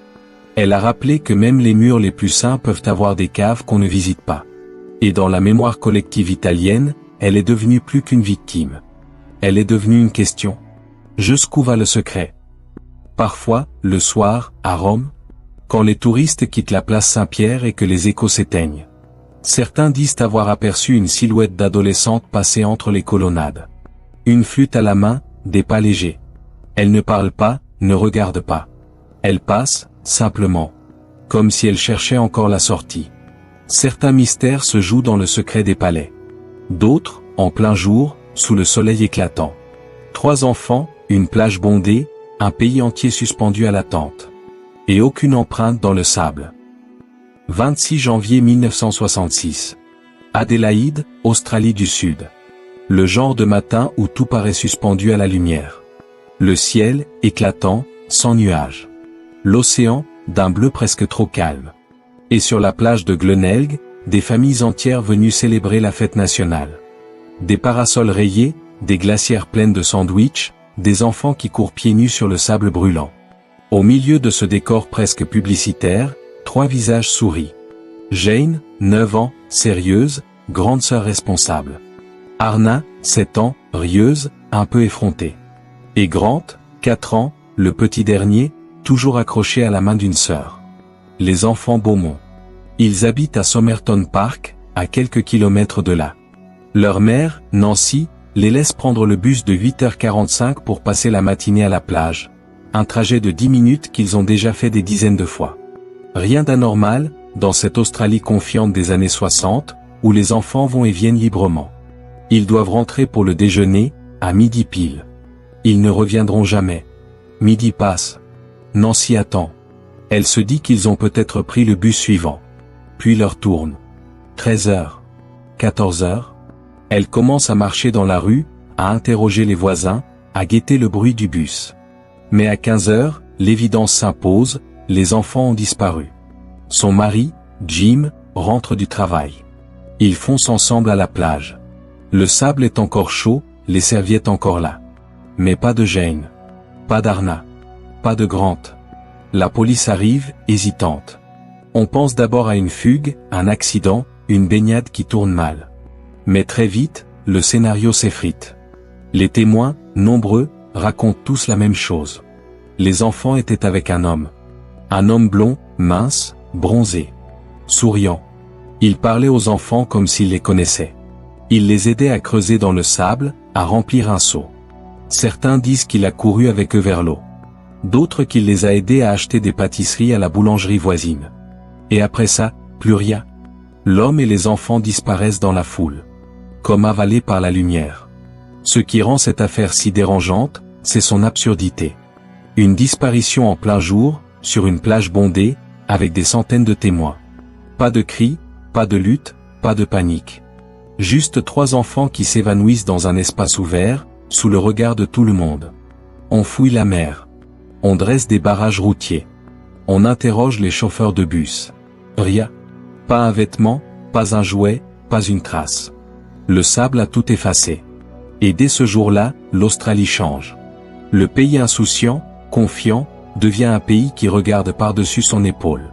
Elle a rappelé que même les murs les plus saints peuvent avoir des caves qu'on ne visite pas. Et dans la mémoire collective italienne, elle est devenue plus qu'une victime. Elle est devenue une question. Jusqu'où va le secret? Parfois, le soir, à Rome, quand les touristes quittent la place Saint-Pierre et que les échos s'éteignent. Certains disent avoir aperçu une silhouette d'adolescente passer entre les colonnades. Une flûte à la main, des pas légers. Elle ne parle pas, ne regarde pas. Elle passe, simplement. Comme si elle cherchait encore la sortie. Certains mystères se jouent dans le secret des palais. D'autres, en plein jour, sous le soleil éclatant. 3 enfants, une plage bondée, un pays entier suspendu à l'attente. Et aucune empreinte dans le sable. 26 janvier 1966. Adélaïde, Australie du Sud. Le genre de matin où tout paraît suspendu à la lumière. Le ciel, éclatant, sans nuages. L'océan, d'un bleu presque trop calme. Et sur la plage de Glenelg, des familles entières venues célébrer la fête nationale. Des parasols rayés, des glacières pleines de sandwichs, des enfants qui courent pieds nus sur le sable brûlant. Au milieu de ce décor presque publicitaire, 3 visages sourient. Jane, 9 ans, sérieuse, grande sœur responsable. Arna, 7 ans, rieuse, un peu effrontée. Et Grant, 4 ans, le petit dernier, toujours accroché à la main d'une sœur. Les enfants Beaumont. Ils habitent à Somerton Park, à quelques kilomètres de là. Leur mère, Nancy, les laisse prendre le bus de 8h45 pour passer la matinée à la plage. Un trajet de 10 minutes qu'ils ont déjà fait des dizaines de fois. Rien d'anormal, dans cette Australie confiante des années 60, où les enfants vont et viennent librement. Ils doivent rentrer pour le déjeuner, à midi pile. Ils ne reviendront jamais. Midi passe. Nancy attend. Elle se dit qu'ils ont peut-être pris le bus suivant. Puis l'heure tourne. 13h. 14h. Elle commence à marcher dans la rue, à interroger les voisins, à guetter le bruit du bus. Mais à 15h, l'évidence s'impose, les enfants ont disparu. Son mari, Jim, rentre du travail. Ils foncent ensemble à la plage. Le sable est encore chaud, les serviettes encore là. Mais pas de Jane. Pas d'Arna. Pas de Grant. La police arrive, hésitante. On pense d'abord à une fugue, un accident, une baignade qui tourne mal. Mais très vite, le scénario s'effrite. Les témoins, nombreux, racontent tous la même chose. Les enfants étaient avec un homme. Un homme blond, mince, bronzé. Souriant. Il parlait aux enfants comme s'il les connaissait. Il les aidait à creuser dans le sable, à remplir un seau. Certains disent qu'il a couru avec eux vers l'eau. D'autres qu'il les a aidés à acheter des pâtisseries à la boulangerie voisine. Et après ça, plus rien. L'homme et les enfants disparaissent dans la foule. Comme avalés par la lumière. Ce qui rend cette affaire si dérangeante, c'est son absurdité. Une disparition en plein jour, sur une plage bondée, avec des centaines de témoins. Pas de cris, pas de lutte, pas de panique. Juste 3 enfants qui s'évanouissent dans un espace ouvert, sous le regard de tout le monde. On fouille la mer. On dresse des barrages routiers. On interroge les chauffeurs de bus. Rien. Pas un vêtement, pas un jouet, pas une trace. Le sable a tout effacé. Et dès ce jour-là, l'Australie change. Le pays insouciant, confiant, devient un pays qui regarde par-dessus son épaule.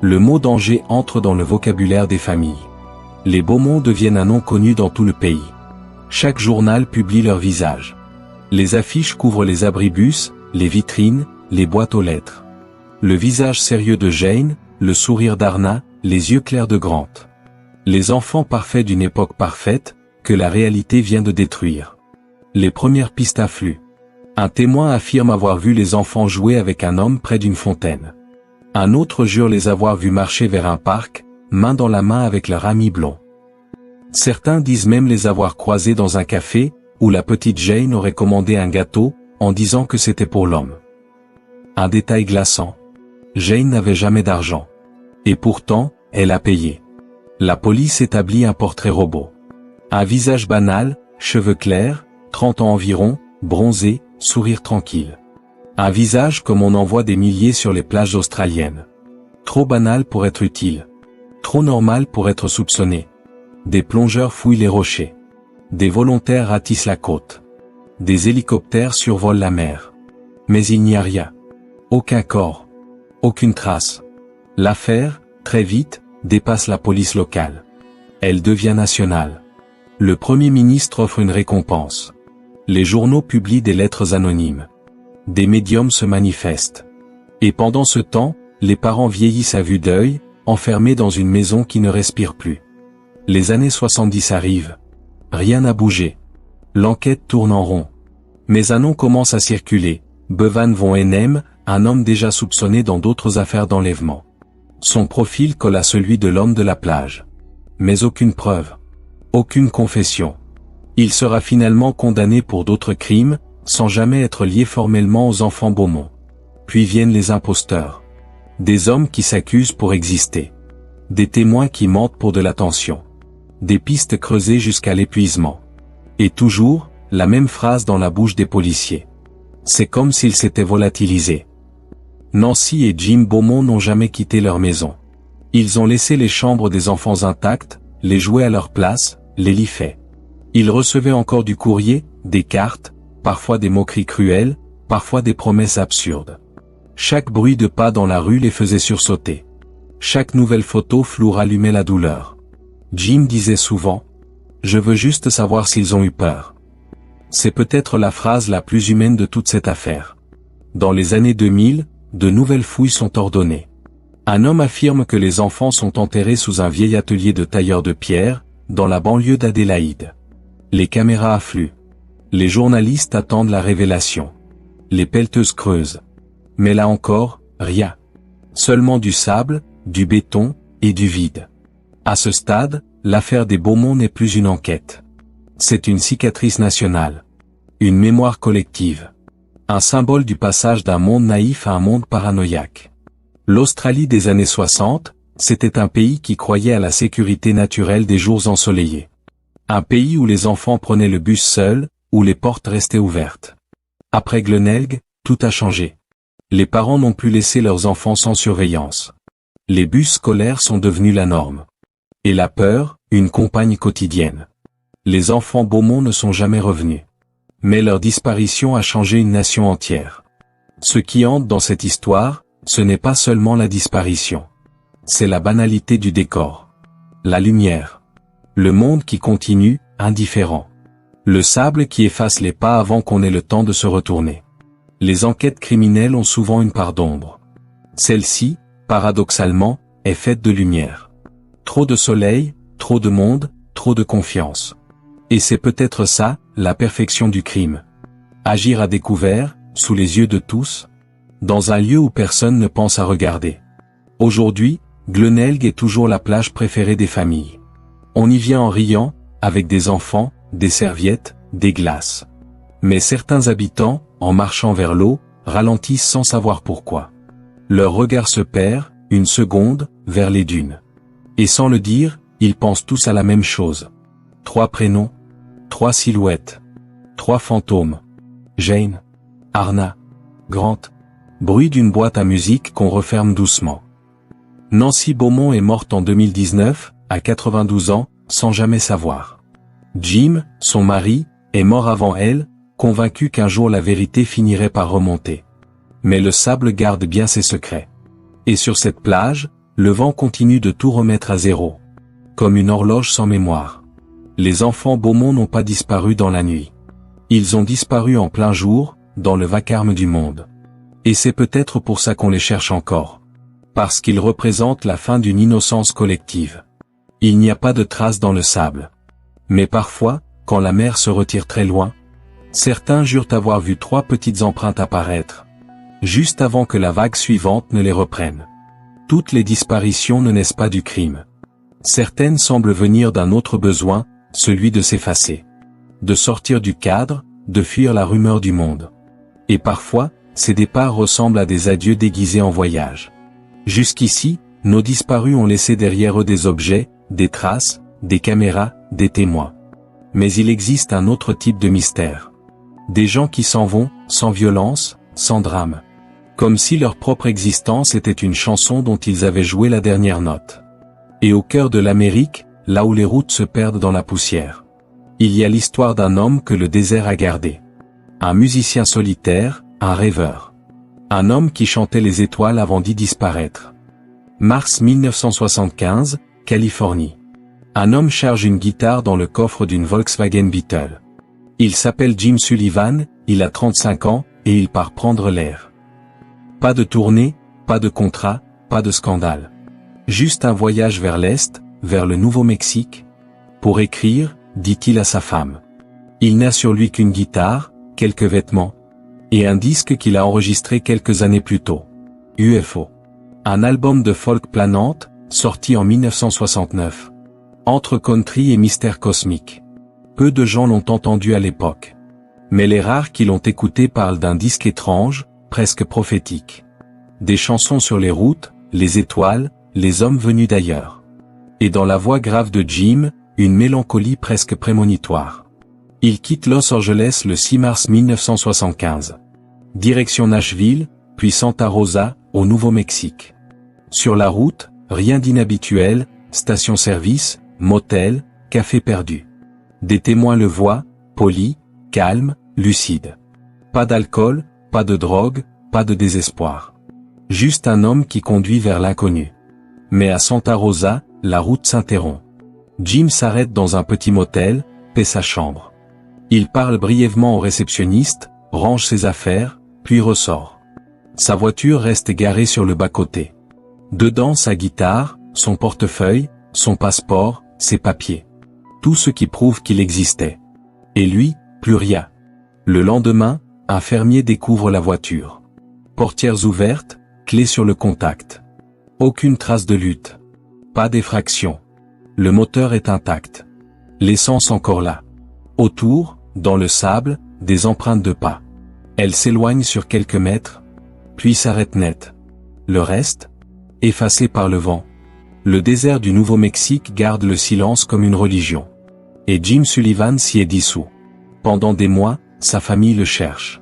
Le mot danger entre dans le vocabulaire des familles. Les Beaumont deviennent un nom connu dans tout le pays. Chaque journal publie leur visage. Les affiches couvrent les abribus, les vitrines, les boîtes aux lettres. Le visage sérieux de Jane, le sourire d'Arna, les yeux clairs de Grant. Les enfants parfaits d'une époque parfaite, que la réalité vient de détruire. Les premières pistes affluent. Un témoin affirme avoir vu les enfants jouer avec un homme près d'une fontaine. Un autre jure les avoir vus marcher vers un parc, main dans la main avec leur ami blond. Certains disent même les avoir croisés dans un café, où la petite Jane aurait commandé un gâteau, en disant que c'était pour l'homme. Un détail glaçant. Jane n'avait jamais d'argent. Et pourtant, elle a payé. La police établit un portrait robot. Un visage banal, cheveux clairs, 30 ans environ, bronzé, sourire tranquille. Un visage comme on en voit des milliers sur les plages australiennes. Trop banal pour être utile. Trop normal pour être soupçonné. Des plongeurs fouillent les rochers. Des volontaires ratissent la côte. Des hélicoptères survolent la mer. Mais il n'y a rien. Aucun corps. Aucune trace. L'affaire, très vite, dépasse la police locale. Elle devient nationale. Le Premier ministre offre une récompense. Les journaux publient des lettres anonymes. Des médiums se manifestent. Et pendant ce temps, les parents vieillissent à vue d'œil, enfermés dans une maison qui ne respire plus. Les années 70 arrivent. Rien n'a bougé. L'enquête tourne en rond. Mais un nom commence à circuler, Bevan von Hennem, un homme déjà soupçonné dans d'autres affaires d'enlèvement. Son profil colle à celui de l'homme de la plage. Mais aucune preuve. Aucune confession. Il sera finalement condamné pour d'autres crimes, sans jamais être lié formellement aux enfants Beaumont. Puis viennent les imposteurs. Des hommes qui s'accusent pour exister. Des témoins qui mentent pour de l'attention. Des pistes creusées jusqu'à l'épuisement. Et toujours, la même phrase dans la bouche des policiers. C'est comme s'ils s'étaient volatilisés. Nancy et Jim Beaumont n'ont jamais quitté leur maison. Ils ont laissé les chambres des enfants intactes, les jouets à leur place, les lits faits. Ils recevaient encore du courrier, des cartes, parfois des moqueries cruelles, parfois des promesses absurdes. Chaque bruit de pas dans la rue les faisait sursauter. Chaque nouvelle photo floue rallumait la douleur. Jim disait souvent « Je veux juste savoir s'ils ont eu peur ». C'est peut-être la phrase la plus humaine de toute cette affaire. Dans les années 2000, de nouvelles fouilles sont ordonnées. Un homme affirme que les enfants sont enterrés sous un vieil atelier de tailleur de pierre, dans la banlieue d'Adélaïde. Les caméras affluent. Les journalistes attendent la révélation. Les pelleteuses creusent. Mais là encore, rien. Seulement du sable, du béton, et du vide. À ce stade, l'affaire des Beaumont n'est plus une enquête. C'est une cicatrice nationale. Une mémoire collective. Un symbole du passage d'un monde naïf à un monde paranoïaque. L'Australie des années 60, c'était un pays qui croyait à la sécurité naturelle des jours ensoleillés. Un pays où les enfants prenaient le bus seuls, où les portes restaient ouvertes. Après Glenelg, tout a changé. Les parents n'ont plus laissé leurs enfants sans surveillance. Les bus scolaires sont devenus la norme. Et la peur, une compagne quotidienne. Les enfants Beaumont ne sont jamais revenus. Mais leur disparition a changé une nation entière. Ce qui hante dans cette histoire, ce n'est pas seulement la disparition. C'est la banalité du décor. La lumière. Le monde qui continue, indifférent. Le sable qui efface les pas avant qu'on ait le temps de se retourner. Les enquêtes criminelles ont souvent une part d'ombre. Celle-ci, paradoxalement, est faite de lumière. Trop de soleil, trop de monde, trop de confiance. Et c'est peut-être ça, la perfection du crime. Agir à découvert, sous les yeux de tous, dans un lieu où personne ne pense à regarder. Aujourd'hui, Glenelg est toujours la plage préférée des familles. On y vient en riant, avec des enfants, des serviettes, des glaces. Mais certains habitants, en marchant vers l'eau, ralentissent sans savoir pourquoi. Leur regard se perd, une seconde, vers les dunes. Et sans le dire, ils pensent tous à la même chose. 3 prénoms, 3 silhouettes, 3 fantômes. Jane, Arna, Grant. Bruit d'une boîte à musique qu'on referme doucement. Nancy Beaumont est morte en 2019, à 92 ans, sans jamais savoir. Jim, son mari, est mort avant elle, convaincu qu'un jour la vérité finirait par remonter. Mais le sable garde bien ses secrets. Et sur cette plage, le vent continue de tout remettre à zéro. Comme une horloge sans mémoire. Les enfants Beaumont n'ont pas disparu dans la nuit. Ils ont disparu en plein jour, dans le vacarme du monde. Et c'est peut-être pour ça qu'on les cherche encore. Parce qu'ils représentent la fin d'une innocence collective. Il n'y a pas de traces dans le sable. Mais parfois, quand la mer se retire très loin, certains jurent avoir vu 3 petites empreintes apparaître, juste avant que la vague suivante ne les reprenne. Toutes les disparitions ne naissent pas du crime. Certaines semblent venir d'un autre besoin, celui de s'effacer. De sortir du cadre, de fuir la rumeur du monde. Et parfois, ces départs ressemblent à des adieux déguisés en voyage. Jusqu'ici, nos disparus ont laissé derrière eux des objets, des traces, des caméras, des témoins. Mais il existe un autre type de mystère. Des gens qui s'en vont, sans violence, sans drame. Comme si leur propre existence était une chanson dont ils avaient joué la dernière note. Et au cœur de l'Amérique, là où les routes se perdent dans la poussière, il y a l'histoire d'un homme que le désert a gardé. Un musicien solitaire, un rêveur. Un homme qui chantait les étoiles avant d'y disparaître. Mars 1975, Californie. Un homme charge une guitare dans le coffre d'une Volkswagen Beetle. Il s'appelle Jim Sullivan, il a 35 ans, et il part prendre l'air. Pas de tournée, pas de contrat, pas de scandale. Juste un voyage vers l'Est, vers le Nouveau-Mexique. Pour écrire, dit-il à sa femme. Il n'a sur lui qu'une guitare, quelques vêtements, et un disque qu'il a enregistré quelques années plus tôt. UFO. Un album de folk planante, sorti en 1969. Entre country et mystère cosmique. Peu de gens l'ont entendu à l'époque. Mais les rares qui l'ont écouté parlent d'un disque étrange, presque prophétique. Des chansons sur les routes, les étoiles, les hommes venus d'ailleurs. Et dans la voix grave de Jim, une mélancolie presque prémonitoire. Il quitte Los Angeles le 6 mars 1975. Direction Nashville, puis Santa Rosa, au Nouveau-Mexique. Sur la route, rien d'inhabituel, station-service, motel, café perdu. Des témoins le voient, polis, calmes, lucides. Pas d'alcool, pas de drogue, pas de désespoir. Juste un homme qui conduit vers l'inconnu. Mais à Santa Rosa, la route s'interrompt. Jim s'arrête dans un petit motel, paie sa chambre. Il parle brièvement au réceptionniste, range ses affaires, puis ressort. Sa voiture reste garée sur le bas-côté. Dedans sa guitare, son portefeuille, son passeport, ses papiers. Tout ce qui prouve qu'il existait. Et lui, plus rien. Le lendemain, un fermier découvre la voiture. Portières ouvertes, clé sur le contact. Aucune trace de lutte. Pas d'effraction. Le moteur est intact. L'essence encore là. Autour, dans le sable, des empreintes de pas. Elle s'éloigne sur quelques mètres, puis s'arrête net. Le reste, effacé par le vent. Le désert du Nouveau-Mexique garde le silence comme une religion. Et Jim Sullivan s'y est dissous. Pendant des mois, sa famille le cherche.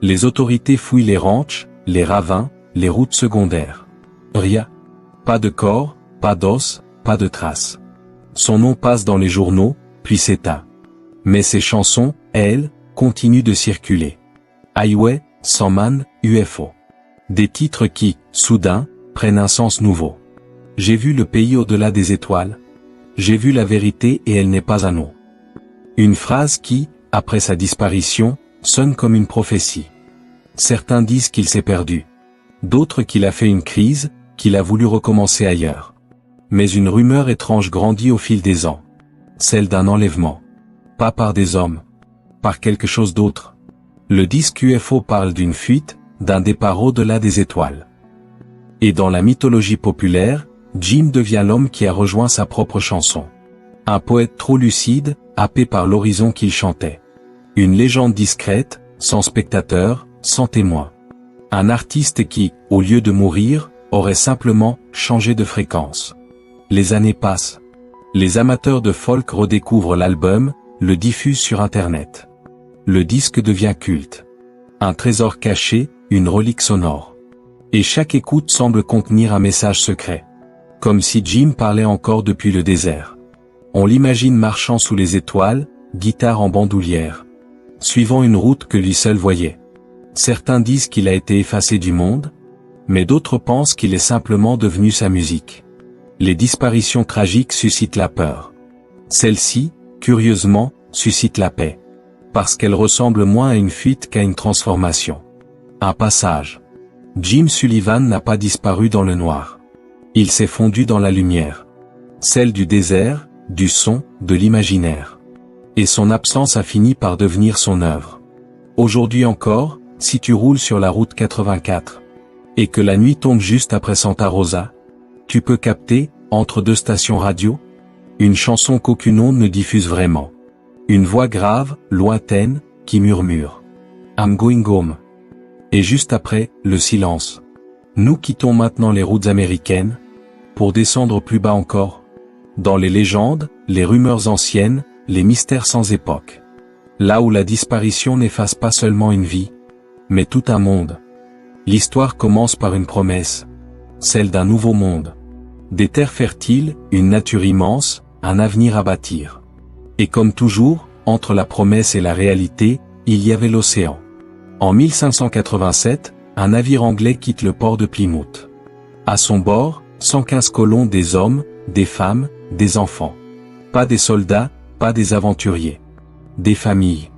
Les autorités fouillent les ranchs, les ravins, les routes secondaires. Rien. Pas de corps, pas d'os, pas de traces. Son nom passe dans les journaux, puis s'éteint. Mais ses chansons, elles, continuent de circuler. Highway, Sandman, UFO. Des titres qui, soudain, prennent un sens nouveau. J'ai vu le pays au-delà des étoiles. J'ai vu la vérité et elle n'est pas un nom. Une phrase qui, après sa disparition, sonne comme une prophétie. Certains disent qu'il s'est perdu. D'autres qu'il a fait une crise, qu'il a voulu recommencer ailleurs. Mais une rumeur étrange grandit au fil des ans. Celle d'un enlèvement. Pas par des hommes. Par quelque chose d'autre. Le disque UFO parle d'une fuite, d'un départ au-delà des étoiles. Et dans la mythologie populaire, Jim devient l'homme qui a rejoint sa propre chanson. Un poète trop lucide, happé par l'horizon qu'il chantait. Une légende discrète, sans spectateur, sans témoin. Un artiste qui, au lieu de mourir, aurait simplement changé de fréquence. Les années passent. Les amateurs de folk redécouvrent l'album, le diffusent sur Internet. Le disque devient culte. Un trésor caché, une relique sonore. Et chaque écoute semble contenir un message secret. Comme si Jim parlait encore depuis le désert. On l'imagine marchant sous les étoiles, guitare en bandoulière. Suivant une route que lui seul voyait. Certains disent qu'il a été effacé du monde, mais d'autres pensent qu'il est simplement devenu sa musique. Les disparitions tragiques suscitent la peur. Celle-ci, curieusement, suscite la paix. Parce qu'elle ressemble moins à une fuite qu'à une transformation. Un passage. Jim Sullivan n'a pas disparu dans le noir. Il s'est fondu dans la lumière. Celle du désert, du son, de l'imaginaire. Et son absence a fini par devenir son œuvre. Aujourd'hui encore, si tu roules sur la route 84, et que la nuit tombe juste après Santa Rosa, tu peux capter, entre deux stations radio, une chanson qu'aucune onde ne diffuse vraiment. Une voix grave, lointaine, qui murmure. I'm going home. Et juste après, le silence. Nous quittons maintenant les routes américaines, pour descendre plus bas encore. Dans les légendes, les rumeurs anciennes, les mystères sans époque. Là où la disparition n'efface pas seulement une vie, mais tout un monde. L'histoire commence par une promesse. Celle d'un nouveau monde. Des terres fertiles, une nature immense, un avenir à bâtir. Et comme toujours, entre la promesse et la réalité, il y avait l'océan. En 1587, un navire anglais quitte le port de Plymouth. À son bord, 115 colons, des hommes, des femmes, des enfants. Pas des soldats, pas des aventuriers. Des familles.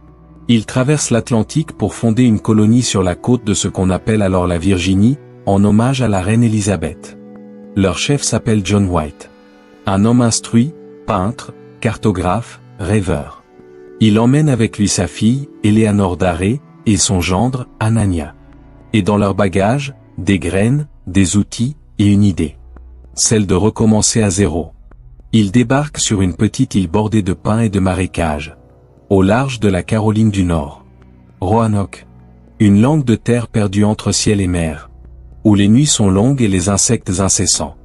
Ils traversent l'Atlantique pour fonder une colonie sur la côte de ce qu'on appelle alors la Virginie, en hommage à la reine Élisabeth. Leur chef s'appelle John White. Un homme instruit, peintre, cartographe, rêveur. Il emmène avec lui sa fille, Eleanor Daré, et son gendre, Anania. Et dans leur bagage, des graines, des outils, et une idée. Celle de recommencer à zéro. Ils débarquent sur une petite île bordée de pins et de marécages. Au large de la Caroline du Nord. Roanoke. Une langue de terre perdue entre ciel et mer. Où les nuits sont longues et les insectes incessants.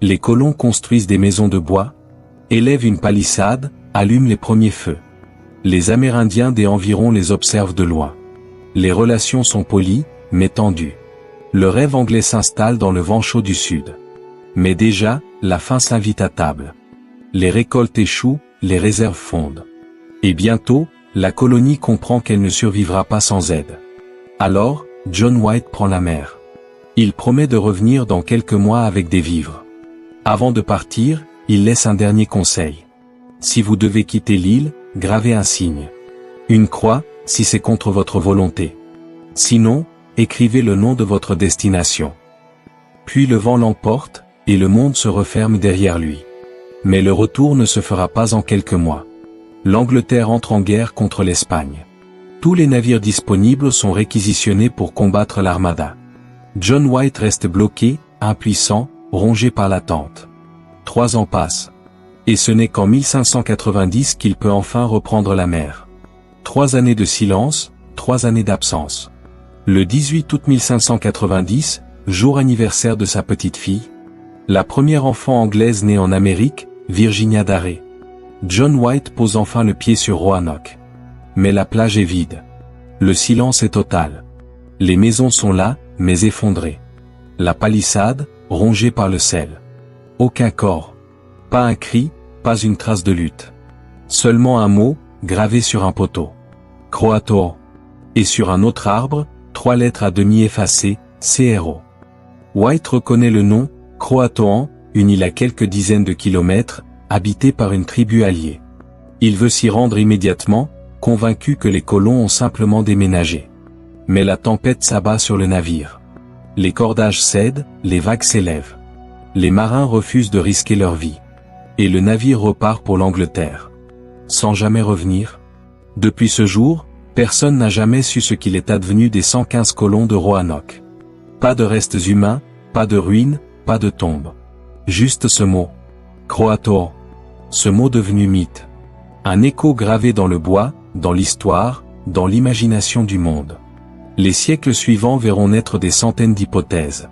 Les colons construisent des maisons de bois, élèvent une palissade, allument les premiers feux. Les Amérindiens des environs les observent de loin. Les relations sont polies, mais tendues. Le rêve anglais s'installe dans le vent chaud du sud. Mais déjà, la faim s'invite à table. Les récoltes échouent, les réserves fondent. Et bientôt, la colonie comprend qu'elle ne survivra pas sans aide. Alors, John White prend la mer. Il promet de revenir dans quelques mois avec des vivres. Avant de partir, il laisse un dernier conseil. Si vous devez quitter l'île, gravez un signe. Une croix, si c'est contre votre volonté. Sinon, écrivez le nom de votre destination. Puis le vent l'emporte, et le monde se referme derrière lui. Mais le retour ne se fera pas en quelques mois. L'Angleterre entre en guerre contre l'Espagne. Tous les navires disponibles sont réquisitionnés pour combattre l'armada. John White reste bloqué, impuissant, rongé par l'attente. 3 ans passent. Et ce n'est qu'en 1590 qu'il peut enfin reprendre la mer. 3 années de silence, 3 années d'absence. Le 18 août 1590, jour anniversaire de sa petite fille, la première enfant anglaise née en Amérique, Virginia Daré. John White pose enfin le pied sur Roanoke. Mais la plage est vide. Le silence est total. Les maisons sont là, mais effondrées. La palissade, rongée par le sel. Aucun corps. Pas un cri, pas une trace de lutte. Seulement un mot, gravé sur un poteau. Croatoan. Et sur un autre arbre, 3 lettres à demi effacées, CRO. White reconnaît le nom, Croatoan, une île à quelques dizaines de kilomètres, habitée par une tribu alliée. Il veut s'y rendre immédiatement, convaincu que les colons ont simplement déménagé. Mais la tempête s'abat sur le navire. Les cordages cèdent, les vagues s'élèvent. Les marins refusent de risquer leur vie. Et le navire repart pour l'Angleterre. Sans jamais revenir. Depuis ce jour, personne n'a jamais su ce qu'il est advenu des 115 colons de Roanoke. Pas de restes humains, pas de ruines, pas de tombes. Juste ce mot. Croatoan. Ce mot devenu mythe. Un écho gravé dans le bois, dans l'histoire, dans l'imagination du monde. Les siècles suivants verront naître des centaines d'hypothèses.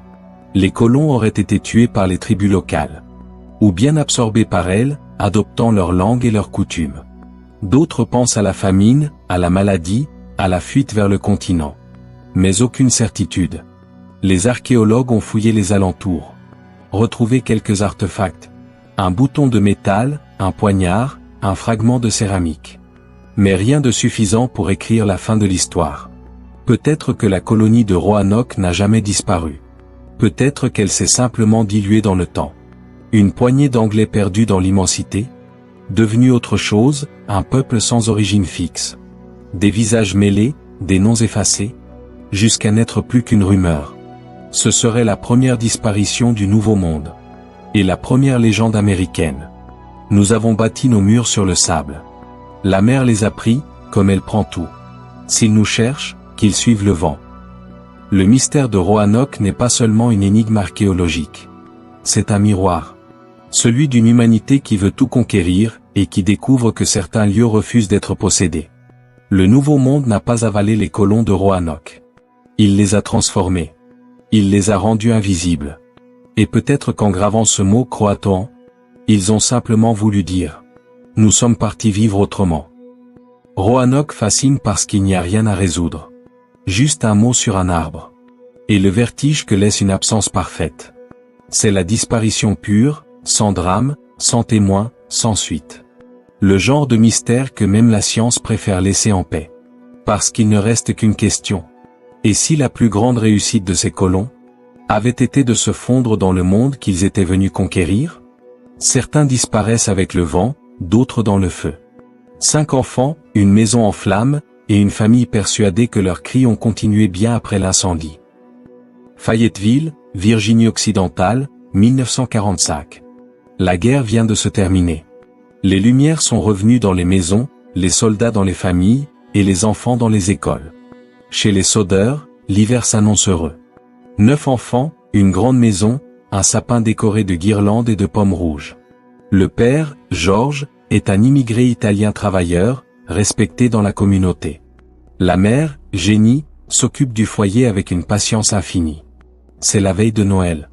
Les colons auraient été tués par les tribus locales. ou bien absorbés par elles, adoptant leur langue et leurs coutumes. D'autres pensent à la famine, à la maladie, à la fuite vers le continent. Mais aucune certitude. Les archéologues ont fouillé les alentours. Retrouvé quelques artefacts. Un bouton de métal, un poignard, un fragment de céramique. Mais rien de suffisant pour écrire la fin de l'histoire. Peut-être que la colonie de Roanoke n'a jamais disparu. Peut-être qu'elle s'est simplement diluée dans le temps. Une poignée d'Anglais perdus dans l'immensité? Devenu autre chose, un peuple sans origine fixe. Des visages mêlés, des noms effacés, jusqu'à n'être plus qu'une rumeur. Ce serait la première disparition du Nouveau Monde. Et la première légende américaine. Nous avons bâti nos murs sur le sable. La mer les a pris, comme elle prend tout. S'ils nous cherchent, qu'ils suivent le vent. Le mystère de Roanoke n'est pas seulement une énigme archéologique. C'est un miroir. Celui d'une humanité qui veut tout conquérir, et qui découvre que certains lieux refusent d'être possédés. Le Nouveau Monde n'a pas avalé les colons de Roanoke. Il les a transformés. Il les a rendus invisibles. Et peut-être qu'en gravant ce mot Croatoan, ils ont simplement voulu dire « Nous sommes partis vivre autrement ». Roanoke fascine parce qu'il n'y a rien à résoudre. Juste un mot sur un arbre. Et le vertige que laisse une absence parfaite. C'est la disparition pure, sans drame, sans témoin, sans suite. Le genre de mystère que même la science préfère laisser en paix. Parce qu'il ne reste qu'une question. Et si la plus grande réussite de ces colons avait été de se fondre dans le monde qu'ils étaient venus conquérir? Certains disparaissent avec le vent, d'autres dans le feu. 5 enfants, une maison en flammes, et une famille persuadée que leurs cris ont continué bien après l'incendie. Fayetteville, Virginie-Occidentale, 1945. La guerre vient de se terminer. Les lumières sont revenues dans les maisons, les soldats dans les familles, et les enfants dans les écoles. Chez les soudeurs, l'hiver s'annonce heureux. 9 enfants, une grande maison, un sapin décoré de guirlandes et de pommes rouges. Le père, Georges, est un immigré italien travailleur, respecté dans la communauté. La mère, Jenny, s'occupe du foyer avec une patience infinie. C'est la veille de Noël.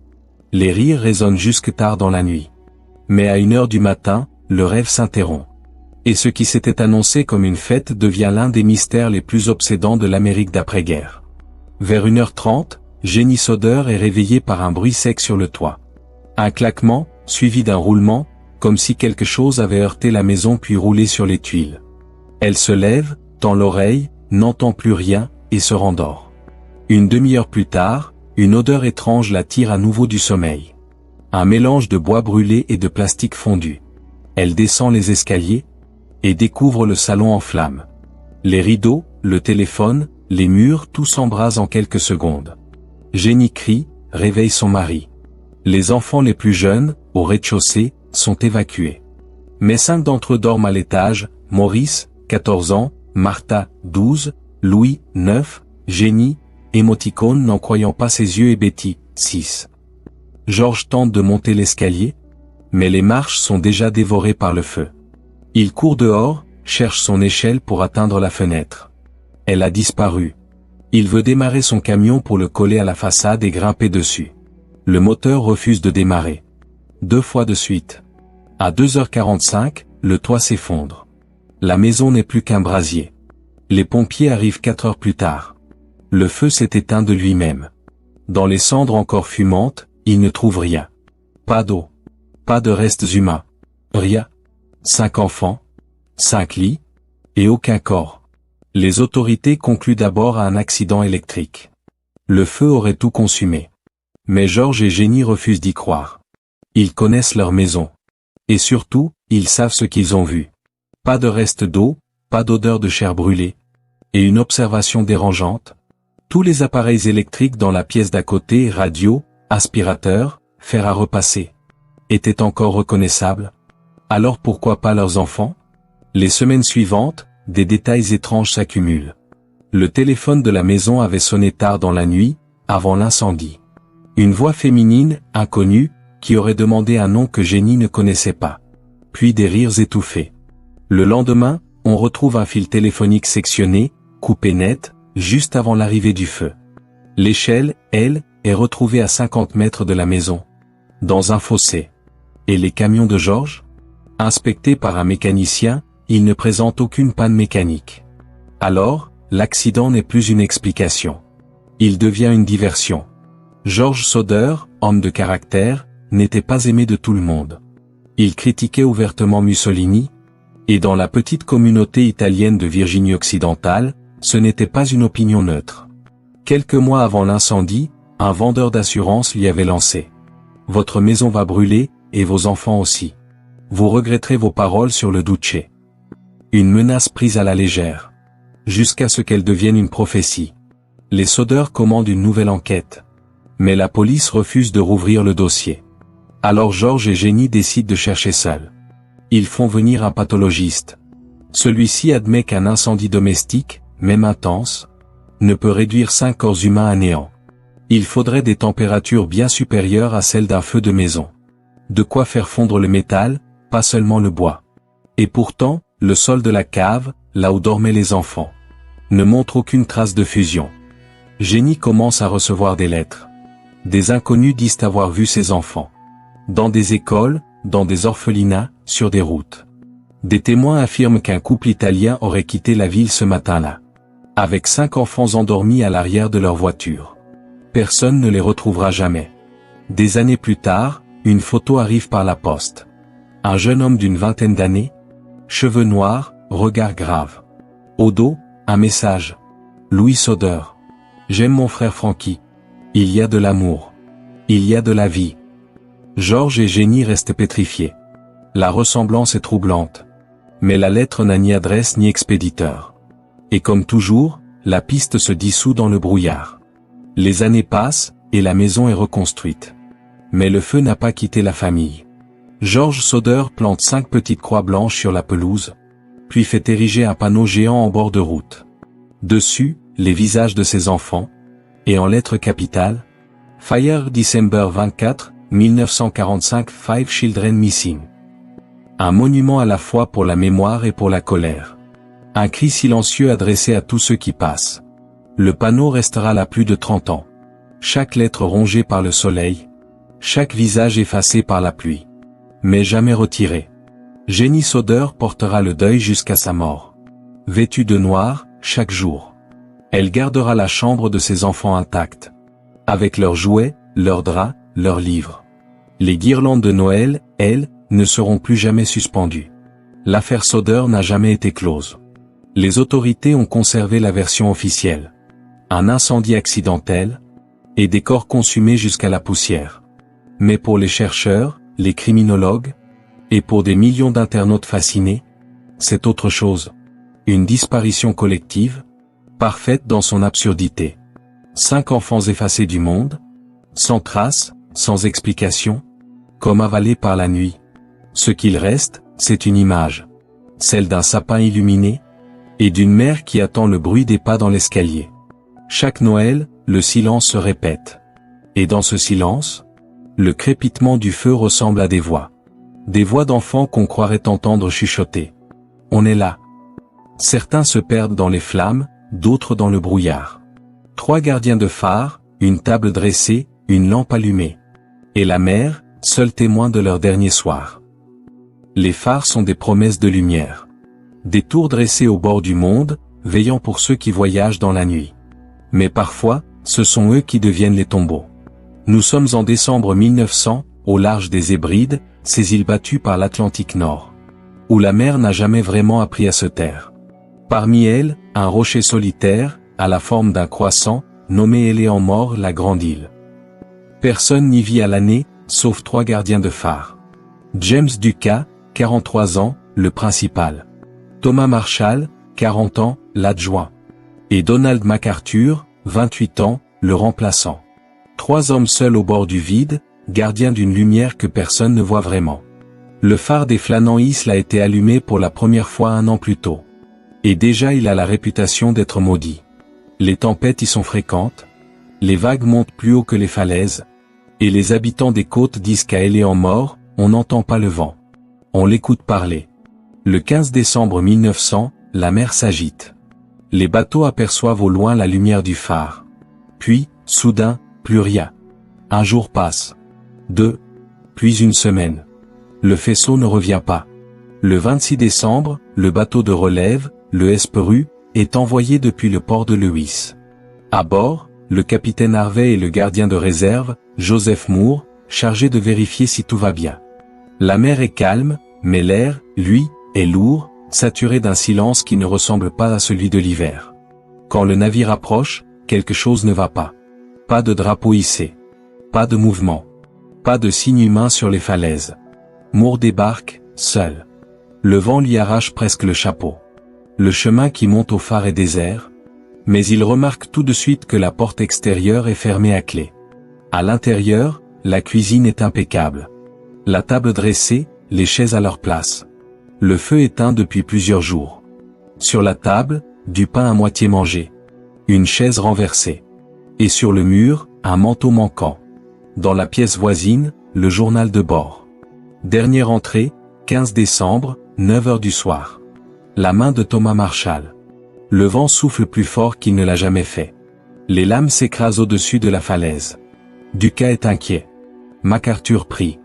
Les rires résonnent jusque tard dans la nuit. Mais à 1h du matin, le rêve s'interrompt. Et ce qui s'était annoncé comme une fête devient l'un des mystères les plus obsédants de l'Amérique d'après-guerre. Vers 1h30, Jenny Soder est réveillée par un bruit sec sur le toit. Un claquement, suivi d'un roulement, comme si quelque chose avait heurté la maison puis roulé sur les tuiles. Elle se lève, tend l'oreille, n'entend plus rien, et se rendort. Une demi-heure plus tard, une odeur étrange la tire à nouveau du sommeil. Un mélange de bois brûlé et de plastique fondu. Elle descend les escaliers, et découvre le salon en flammes. Les rideaux, le téléphone, les murs, tout s'embrase en quelques secondes. Jenny crie, réveille son mari. Les enfants les plus jeunes, au rez-de-chaussée, sont évacués. Mais 5 d'entre eux dorment à l'étage, Maurice, 14 ans, Martha, 12, Louis, 9, Jenny, émoticône n'en croyant pas ses yeux et Betty, 6. Georges tente de monter l'escalier, mais les marches sont déjà dévorées par le feu. Il court dehors, cherche son échelle pour atteindre la fenêtre. Elle a disparu. Il veut démarrer son camion pour le coller à la façade et grimper dessus. Le moteur refuse de démarrer. 2 fois de suite. À 2h45, le toit s'effondre. La maison n'est plus qu'un brasier. Les pompiers arrivent 4 heures plus tard. Le feu s'est éteint de lui-même. Dans les cendres encore fumantes, ils ne trouvent rien. Pas d'eau. Pas de restes humains. Rien. 5 enfants. 5 lits. Et aucun corps. Les autorités concluent d'abord à un accident électrique. Le feu aurait tout consumé. Mais Georges et Jenny refusent d'y croire. Ils connaissent leur maison. Et surtout, ils savent ce qu'ils ont vu. Pas de restes d'eau, pas d'odeur de chair brûlée. Et une observation dérangeante. Tous les appareils électriques dans la pièce d'à côté, radio, aspirateur, fer à repasser, étaient encore reconnaissables. Alors pourquoi pas leurs enfants? Les semaines suivantes, des détails étranges s'accumulent. Le téléphone de la maison avait sonné tard dans la nuit, avant l'incendie. Une voix féminine, inconnue, qui aurait demandé un nom que Jenny ne connaissait pas. Puis des rires étouffés. Le lendemain, on retrouve un fil téléphonique sectionné, coupé net, juste avant l'arrivée du feu. L'échelle, elle, est retrouvée à 50 mètres de la maison. Dans un fossé. Et les camions de George? Inspectés par un mécanicien, ils ne présentent aucune panne mécanique. Alors, l'accident n'est plus une explication. Il devient une diversion. George Soder, homme de caractère, n'était pas aimé de tout le monde. Il critiquait ouvertement Mussolini, et dans la petite communauté italienne de Virginie occidentale, ce n'était pas une opinion neutre. Quelques mois avant l'incendie, un vendeur d'assurance lui avait lancé: « Votre maison va brûler, et vos enfants aussi. Vous regretterez vos paroles sur le Duce. » Une menace prise à la légère. Jusqu'à ce qu'elle devienne une prophétie. Les Soder commandent une nouvelle enquête. Mais la police refuse de rouvrir le dossier. Alors George et Jenny décident de chercher seuls. Ils font venir un pathologiste. Celui-ci admet qu'un incendie domestique, même intense, ne peut réduire 5 corps humains à néant. Il faudrait des températures bien supérieures à celles d'un feu de maison. De quoi faire fondre le métal, pas seulement le bois. Et pourtant, le sol de la cave, là où dormaient les enfants, ne montre aucune trace de fusion. Jenny commence à recevoir des lettres. Des inconnus disent avoir vu ses enfants. Dans des écoles, dans des orphelinats, sur des routes. Des témoins affirment qu'un couple italien aurait quitté la ville ce matin-là, avec 5 enfants endormis à l'arrière de leur voiture. Personne ne les retrouvera jamais. Des années plus tard, une photo arrive par la poste. Un jeune homme d'une vingtaine d'années, cheveux noirs, regard grave. Au dos, un message. Louis Soder. J'aime mon frère Frankie. Il y a de l'amour. Il y a de la vie. George et Jenny restent pétrifiés. La ressemblance est troublante. Mais la lettre n'a ni adresse ni expéditeur. Et comme toujours, la piste se dissout dans le brouillard. Les années passent, et la maison est reconstruite. Mais le feu n'a pas quitté la famille. George Soder plante 5 petites croix blanches sur la pelouse, puis fait ériger un panneau géant en bord de route. Dessus, les visages de ses enfants, et en lettres capitales, Fire December 24, 1945 5 Children Missing. Un monument à la fois pour la mémoire et pour la colère. Un cri silencieux adressé à tous ceux qui passent. Le panneau restera là plus de 30 ans. Chaque lettre rongée par le soleil. Chaque visage effacé par la pluie. Mais jamais retiré. Jenny Soder portera le deuil jusqu'à sa mort. Vêtue de noir, chaque jour. Elle gardera la chambre de ses enfants intacte. Avec leurs jouets, leurs draps, leurs livres. Les guirlandes de Noël, elles, ne seront plus jamais suspendues. L'affaire Soder n'a jamais été close. Les autorités ont conservé la version officielle. Un incendie accidentel, et des corps consumés jusqu'à la poussière. Mais pour les chercheurs, les criminologues, et pour des millions d'internautes fascinés, c'est autre chose. Une disparition collective, parfaite dans son absurdité. 5 enfants effacés du monde, sans trace, sans explication, comme avalés par la nuit. Ce qu'il reste, c'est une image. Celle d'un sapin illuminé, et d'une mère qui attend le bruit des pas dans l'escalier. Chaque Noël, le silence se répète. Et dans ce silence, le crépitement du feu ressemble à des voix. Des voix d'enfants qu'on croirait entendre chuchoter. On est là. Certains se perdent dans les flammes, d'autres dans le brouillard. 3 gardiens de phare, une table dressée, une lampe allumée. Et la mère, seul témoin de leur dernier soir. Les phares sont des promesses de lumière. Des tours dressées au bord du monde, veillant pour ceux qui voyagent dans la nuit. Mais parfois, ce sont eux qui deviennent les tombeaux. Nous sommes en décembre 1900, au large des Hébrides, ces îles battues par l'Atlantique Nord. Où la mer n'a jamais vraiment appris à se taire. Parmi elles, un rocher solitaire, à la forme d'un croissant, nommé Éléant Mort la Grande Île. Personne n'y vit à l'année, sauf 3 gardiens de phare. James Ducas, 43 ans, le principal. Thomas Marshall, 40 ans, l'adjoint. Et Donald MacArthur, 28 ans, le remplaçant. 3 hommes seuls au bord du vide, gardiens d'une lumière que personne ne voit vraiment. Le phare des Flanants Isles a été allumé pour la première fois 1 an plus tôt. Et déjà il a la réputation d'être maudit. Les tempêtes y sont fréquentes, les vagues montent plus haut que les falaises, et les habitants des côtes disent qu'à Éléant Mort, on n'entend pas le vent. On l'écoute parler. Le 15 décembre 1900, la mer s'agite. Les bateaux aperçoivent au loin la lumière du phare. Puis, soudain, plus rien. Un jour passe. 2. Puis une semaine. Le faisceau ne revient pas. Le 26 décembre, le bateau de relève, le Hesperus, est envoyé depuis le port de Lewis. À bord, le capitaine Harvey et le gardien de réserve, Joseph Moore, chargés de vérifier si tout va bien. La mer est calme, mais l'air, lui, est lourd, saturé d'un silence qui ne ressemble pas à celui de l'hiver. Quand le navire approche, quelque chose ne va pas. Pas de drapeau hissé. Pas de mouvement. Pas de signe humain sur les falaises. Moore débarque, seul. Le vent lui arrache presque le chapeau. Le chemin qui monte au phare est désert, mais il remarque tout de suite que la porte extérieure est fermée à clé. À l'intérieur, la cuisine est impeccable. La table dressée, les chaises à leur place. Le feu éteint depuis plusieurs jours. Sur la table, du pain à moitié mangé. Une chaise renversée. Et sur le mur, un manteau manquant. Dans la pièce voisine, le journal de bord. Dernière entrée, 15 décembre, 9 heures du soir. La main de Thomas Marshall. Le vent souffle plus fort qu'il ne l'a jamais fait. Les lames s'écrasent au-dessus de la falaise. Ducas est inquiet. MacArthur prie.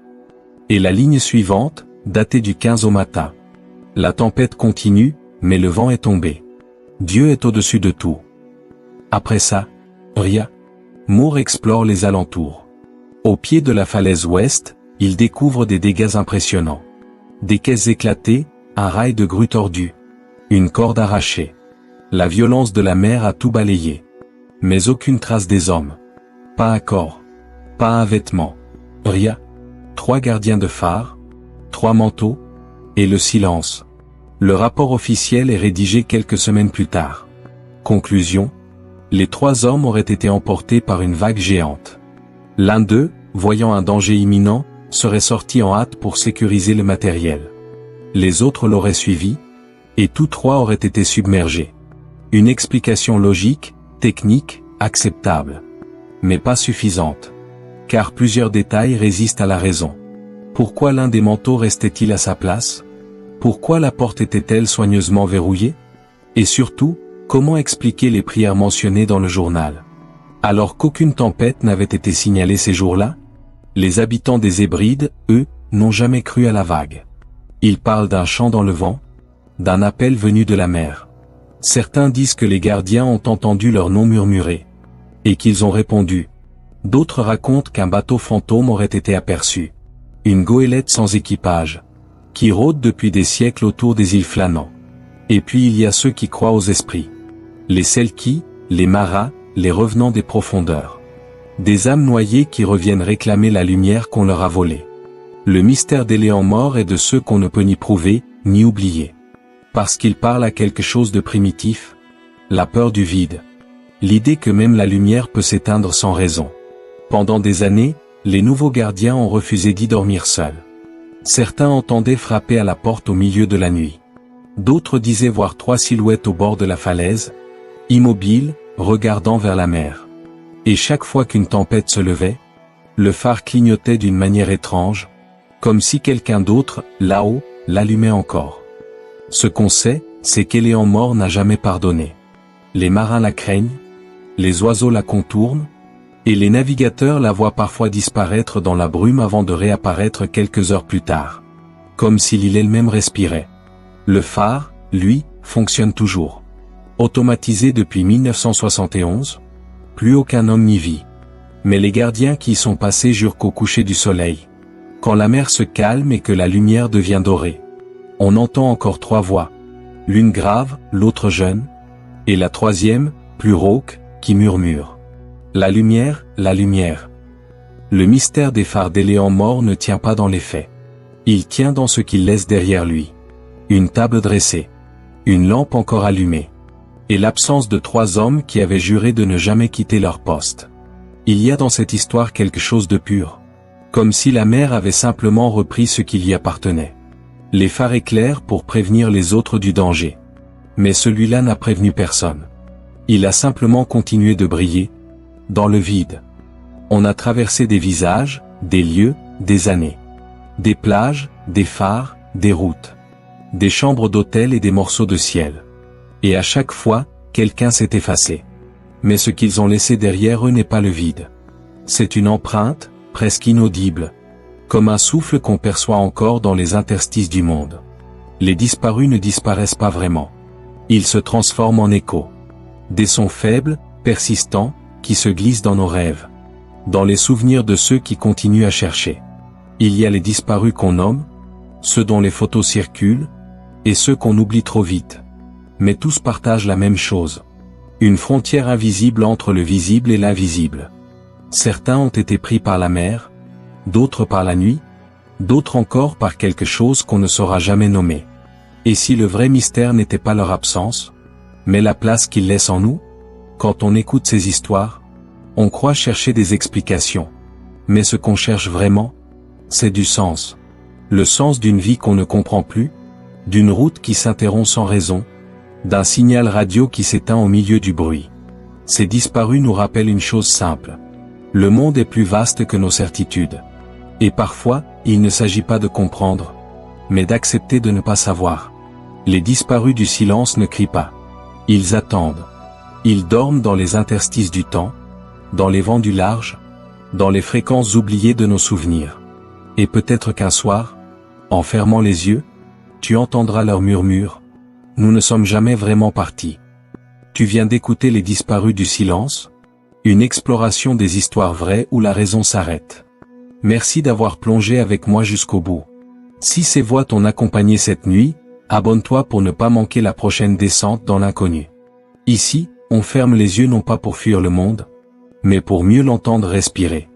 Et la ligne suivante, datée du 15 au matin. La tempête continue, mais le vent est tombé. Dieu est au-dessus de tout. Après ça, rien. Moore explore les alentours. Au pied de la falaise ouest, il découvre des dégâts impressionnants. Des caisses éclatées, un rail de grue tordu. Une corde arrachée. La violence de la mer a tout balayé. Mais aucune trace des hommes. Pas un corps. Pas un vêtement. Rien. 3 gardiens de phare. 3 manteaux. Et le silence. Le rapport officiel est rédigé quelques semaines plus tard. Conclusion. Les 3 hommes auraient été emportés par une vague géante. L'un d'eux, voyant un danger imminent, serait sorti en hâte pour sécuriser le matériel. Les autres l'auraient suivi, et tous 3 auraient été submergés. Une explication logique, technique, acceptable. Mais pas suffisante. Car plusieurs détails résistent à la raison. Pourquoi l'un des manteaux restait-il à sa place? Pourquoi la porte était-elle soigneusement verrouillée? Et surtout, comment expliquer les prières mentionnées dans le journal? Alors qu'aucune tempête n'avait été signalée ces jours-là? Les habitants des Hébrides, eux, n'ont jamais cru à la vague. Ils parlent d'un chant dans le vent, d'un appel venu de la mer. Certains disent que les gardiens ont entendu leur nom murmurer, et qu'ils ont répondu. D'autres racontent qu'un bateau fantôme aurait été aperçu. Une goélette sans équipage, qui rôde depuis des siècles autour des îles Flannant. Et puis il y a ceux qui croient aux esprits. Les Selkis, les Maras, les revenants des profondeurs. Des âmes noyées qui reviennent réclamer la lumière qu'on leur a volée. Le mystère d'éléants morts est de ceux qu'on ne peut ni prouver, ni oublier. Parce qu'ils parlent à quelque chose de primitif. La peur du vide. L'idée que même la lumière peut s'éteindre sans raison. Pendant des années, les nouveaux gardiens ont refusé d'y dormir seuls. Certains entendaient frapper à la porte au milieu de la nuit. D'autres disaient voir 3 silhouettes au bord de la falaise, immobiles, regardant vers la mer. Et chaque fois qu'une tempête se levait, le phare clignotait d'une manière étrange, comme si quelqu'un d'autre, là-haut, l'allumait encore. Ce qu'on sait, c'est qu'Éléant mort n'a jamais pardonné. Les marins la craignent, les oiseaux la contournent, et les navigateurs la voient parfois disparaître dans la brume avant de réapparaître quelques heures plus tard. Comme si l'île elle-même respirait. Le phare, lui, fonctionne toujours. Automatisé depuis 1971, plus aucun homme n'y vit. Mais les gardiens qui y sont passés jurent qu'au coucher du soleil, quand la mer se calme et que la lumière devient dorée, on entend encore 3 voix, l'une grave, l'autre jeune, et la troisième, plus rauque, qui murmure. La lumière, la lumière. Le mystère des phares d'Éléant mort ne tient pas dans les faits. Il tient dans ce qu'il laisse derrière lui. Une table dressée. Une lampe encore allumée. Et l'absence de 3 hommes qui avaient juré de ne jamais quitter leur poste. Il y a dans cette histoire quelque chose de pur. Comme si la mer avait simplement repris ce qui lui appartenait. Les phares éclairent pour prévenir les autres du danger. Mais celui-là n'a prévenu personne. Il a simplement continué de briller, dans le vide. On a traversé des visages, des lieux, des années. Des plages, des phares, des routes. Des chambres d'hôtel et des morceaux de ciel. Et à chaque fois, quelqu'un s'est effacé. Mais ce qu'ils ont laissé derrière eux n'est pas le vide. C'est une empreinte, presque inaudible. comme un souffle qu'on perçoit encore dans les interstices du monde. Les disparus ne disparaissent pas vraiment. Ils se transforment en échos. Des sons faibles, persistants, qui se glissent dans nos rêves. Dans les souvenirs de ceux qui continuent à chercher. Il y a les disparus qu'on nomme, ceux dont les photos circulent, et ceux qu'on oublie trop vite. Mais tous partagent la même chose. Une frontière invisible entre le visible et l'invisible. Certains ont été pris par la mer, d'autres par la nuit, d'autres encore par quelque chose qu'on ne saura jamais nommer. Et si le vrai mystère n'était pas leur absence, mais la place qu'ils laissent en nous? Quand on écoute ces histoires, on croit chercher des explications. Mais ce qu'on cherche vraiment, c'est du sens. Le sens d'une vie qu'on ne comprend plus, d'une route qui s'interrompt sans raison, d'un signal radio qui s'éteint au milieu du bruit. Ces disparus nous rappellent une chose simple. Le monde est plus vaste que nos certitudes. Et parfois, il ne s'agit pas de comprendre, mais d'accepter de ne pas savoir. Les disparus du silence ne crient pas. Ils attendent. Ils dorment dans les interstices du temps, dans les vents du large, dans les fréquences oubliées de nos souvenirs. Et peut-être qu'un soir, en fermant les yeux, tu entendras leur murmure. Nous ne sommes jamais vraiment partis. Tu viens d'écouter les disparus du silence, une exploration des histoires vraies où la raison s'arrête. Merci d'avoir plongé avec moi jusqu'au bout. Si ces voix t'ont accompagné cette nuit, abonne-toi pour ne pas manquer la prochaine descente dans l'inconnu. Ici, on ferme les yeux non pas pour fuir le monde, mais pour mieux l'entendre respirer.